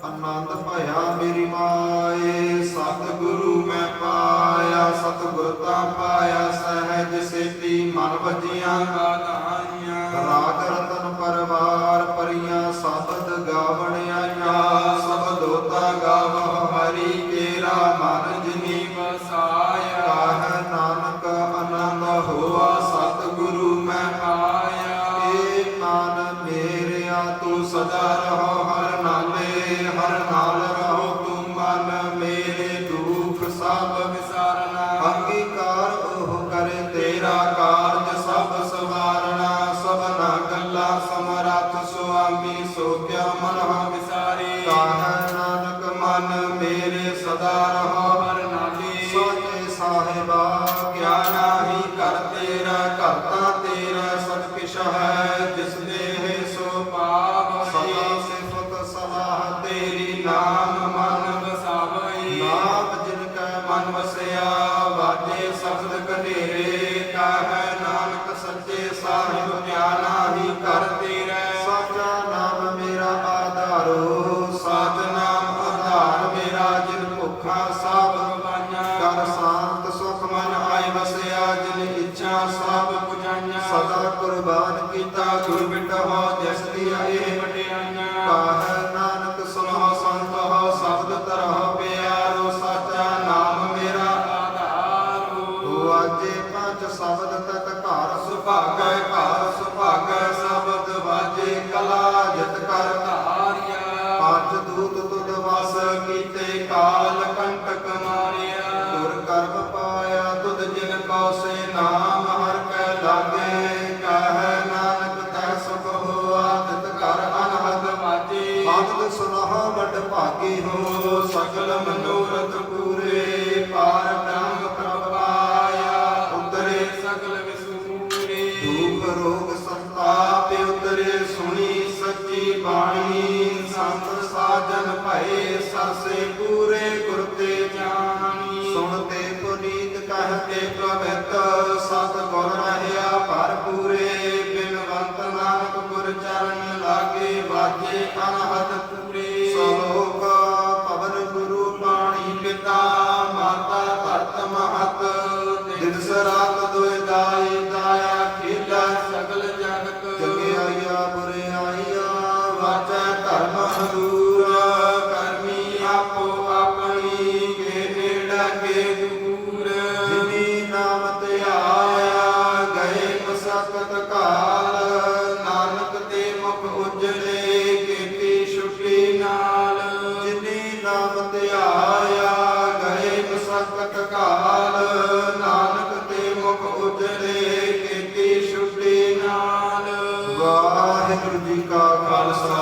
ਆਨੰਦ ਭਇਆ ਮੇਰੀ ਮਾਏ ਸਤਿਗੁਰੂ ਮੈਂ ਪਾਇਆ ਸਤਿਗੁਰ ਤਾ ਪਾਇਆ ਸਹਿਜ ਸੇਤੀ ਮਨ ਵਜੀਆਂ ਗਾਈਆਂ ਰਾਗ ਰਤਨ ਪਰਵਾਰ ਪਰੀਆਂ ਸ਼ਬਦ ਗਾਵਣ ਆਇਆ ਸਬਦੋ ਤਾ ਗਾਵੋ ਹਰੀ ਤੇਰਾ ਮਨ ਜਿਨੀ ਵਸਾਇਆ ਕਾਹ ਨਾਨਕ ਆਨੰਦ ਹੋਆ ਸਤਿਗੁਰੂ ਮੈਂ ਪਾਇਆ ਏ ਮਨ ਮੇਰਿਆ ਤੂੰ ਸਦਾ ਰਹੋ ਹਰ ਨਾਲੇ ਹਰ ਨਾਲ ਰਹੋ ਤੂੰ ਮਨ ਮੇਰੇ ਤੂੰ ਸਾਹਿਬਾ ਕਿਆ ਨਾਹੀ ਕਰ ਤੇਰਾ ਕਰਤਾ ਤੇਰਾ ਸਭ ਕਿਛ ਹੈ ਜਿਸ ਦੇਹ ਸੋ ਪਾਵਈ ਸਦਾ ਸਿਫਤ ਸਲਾਹ ਤੇਰੀ ਨਾਮ ਮਨ ਵਸਾਵਈ ਨਾਮ ਜਿਨ ਕੈ ਮਨ ਵਸਿਆ ਵਾਜੇ ਸ਼ਬਦ ਕਨੇਰੇ ਕਾਹੈ ਨਾਨਕ ਸੱਚੇ ਸਾਹਿਬ ਕਿਆ ਨਾਹੀ ਕਰ ਤੇਰਾ ਸਾਚਾ ਨਾਮ ਮੇਰਾ ਆਧਾਰੋ ਸਾਚ ਨਾਮ ਆਧਾਰ ਮੇਰਾ ਜਿਨ ਭੁੱਖਾ ਸਭ ਗਵਾਈਆਂ ਕਰ ਸ਼ਾਂਤ ਸੁਖ ਮਨ ਆਇ ਵਸਿਆ ਜਿਨ ਇੱਛਾ ਸਭ ਪੁਜਾਈਆਂ ਸਦਾ ਕੁਰਬਾਨ ਕੀਤਾ ਗੁਰ ਬਿਟਹੁ ਜਿਸ ਦੀਆਂ ਇਹ ਵਡਿਆਈਆਂ ਕਾਹੈ ਨਾਨਕ ਸੁਨਹੁ ਸੰਤਹੁ ਸ਼ਬਦ ਤਰਹੁ ਪਿਆਰੋ ਸਾਚਾ ਨਾਮ ਮੇਰਾ ਆਧਾਰੋ ਵਾਜੇ ਪੰਜ ਸ਼ਬਦ ਤਤ ਘਰ ਸੁਭਾਗੈ ਘਰ ਸੁਭਾਗੈ ਸ਼ਬਦ ਵਾਜੇ ਕਲਾ ਜਿਤ ਕਰ ਧਾਰਿਆ ਪੰਜ ਦੂਤ ਤੁਧ ਵਸ ਕੀਤੇ ਕਾਲ ਕੰਟਕ ਮਾਰਿਆ ਗੁਰ ਕਰਮ ਪਾਇਆ ਤੁਧ ਜਿਨ ਕੋ ਸੇ ਨਾਮ ਹਰ ਕੈ ਲਾਗੇ ਕਾਹੈ ਨਾਨਕ ਤੈ ਸੁਖ ਹੋਆ ਤਿਤ ਕਰ ਅਨਹਦ ਵਾਜੇ ਆਨੰਦ ਸੁਨਹੁ ਵੱਡ ਭਾਗੀ ਹੋ ਸਕਲ ਮਨੋਰਥ ਪੂਰੇ ਪਾਰ ਬ੍ਰਹਮ ਪ੍ਰਭ ਪਾਇਆ ਉਤਰੇ ਸਗਲ ਵਿਸੂਰੇ ਦੁਖ ਰੋਗ ਸੰਤਾਪ ਉਤਰੇ ਸੁਣੀ ਸੱਚੀ ਬਾਣੀ ਸੰਤ ਸਾਜਨ ਭਏ ਸਰਸੇ ਪੂਰੇ ਗੁਰ ਤੇ ਜਾਣੀ ਸੁਣਤੇ ਪੁਨੀਤ ਕਹਤੇ ਪ੍ਰਵਿੱਤ ਸਤ ਗੁਰ ਰਹਿਆ ਭਰਪੂਰੇ ਬਿਨਵੰਤ ਨਾਨਕ ਗੁਰ ਚਰਨ ਲਾਗੇ ਵਾਜੇ ਅਨਹਦ ਪੂਰੇ ਸਲੋਕ ਪਵਨ ਗੁਰੂ ਪਾਣੀ ਪਿਤਾ ਮਾਤਾ ਧਰਤ ਮਹਤ ਦਿਵਸ ਰਾਤ ਦੁਇ ਦਾਈ ਦਾਇਆ ਖੇਲਾ ਸਗਲ ਜਗਤ ਚੰਗਿਆਈਆ ਬੁਰਿਆਈਆ ਵਾਚੈ ਧਰਮ ਹਦੂਰ ਕਰਮੀ ਆਪੋ ਆਪਣੀ ਕੇ ਨੇੜਾ ਕੇ ਦੂਰ ਜਿਨੀ ਨਾਮ ਤੇ ਆਇਆ ਗਏ ਮਸਕਤ ਕਾਲ ਨਾਨਕ ਤੇ ਮੁਖ ਉਜਲੇ ਕੀਤੀ ਛੁੱਟੀ ਨਾਲ ਜਿਨੀ ਨਾਮ ਤੇ ਆਇਆ ਗਏ ਮਸਕਤ ਕਾਲ ਨਾਨਕ ਤੇ ਮੁਖ ਉਜਲੇ ਕੀਤੀ ਛੁੱਟੀ ਨਾਲ ਵਾਹਿਗੁਰੂ ਜੀ ਕਾ ਖਾਲਸਾ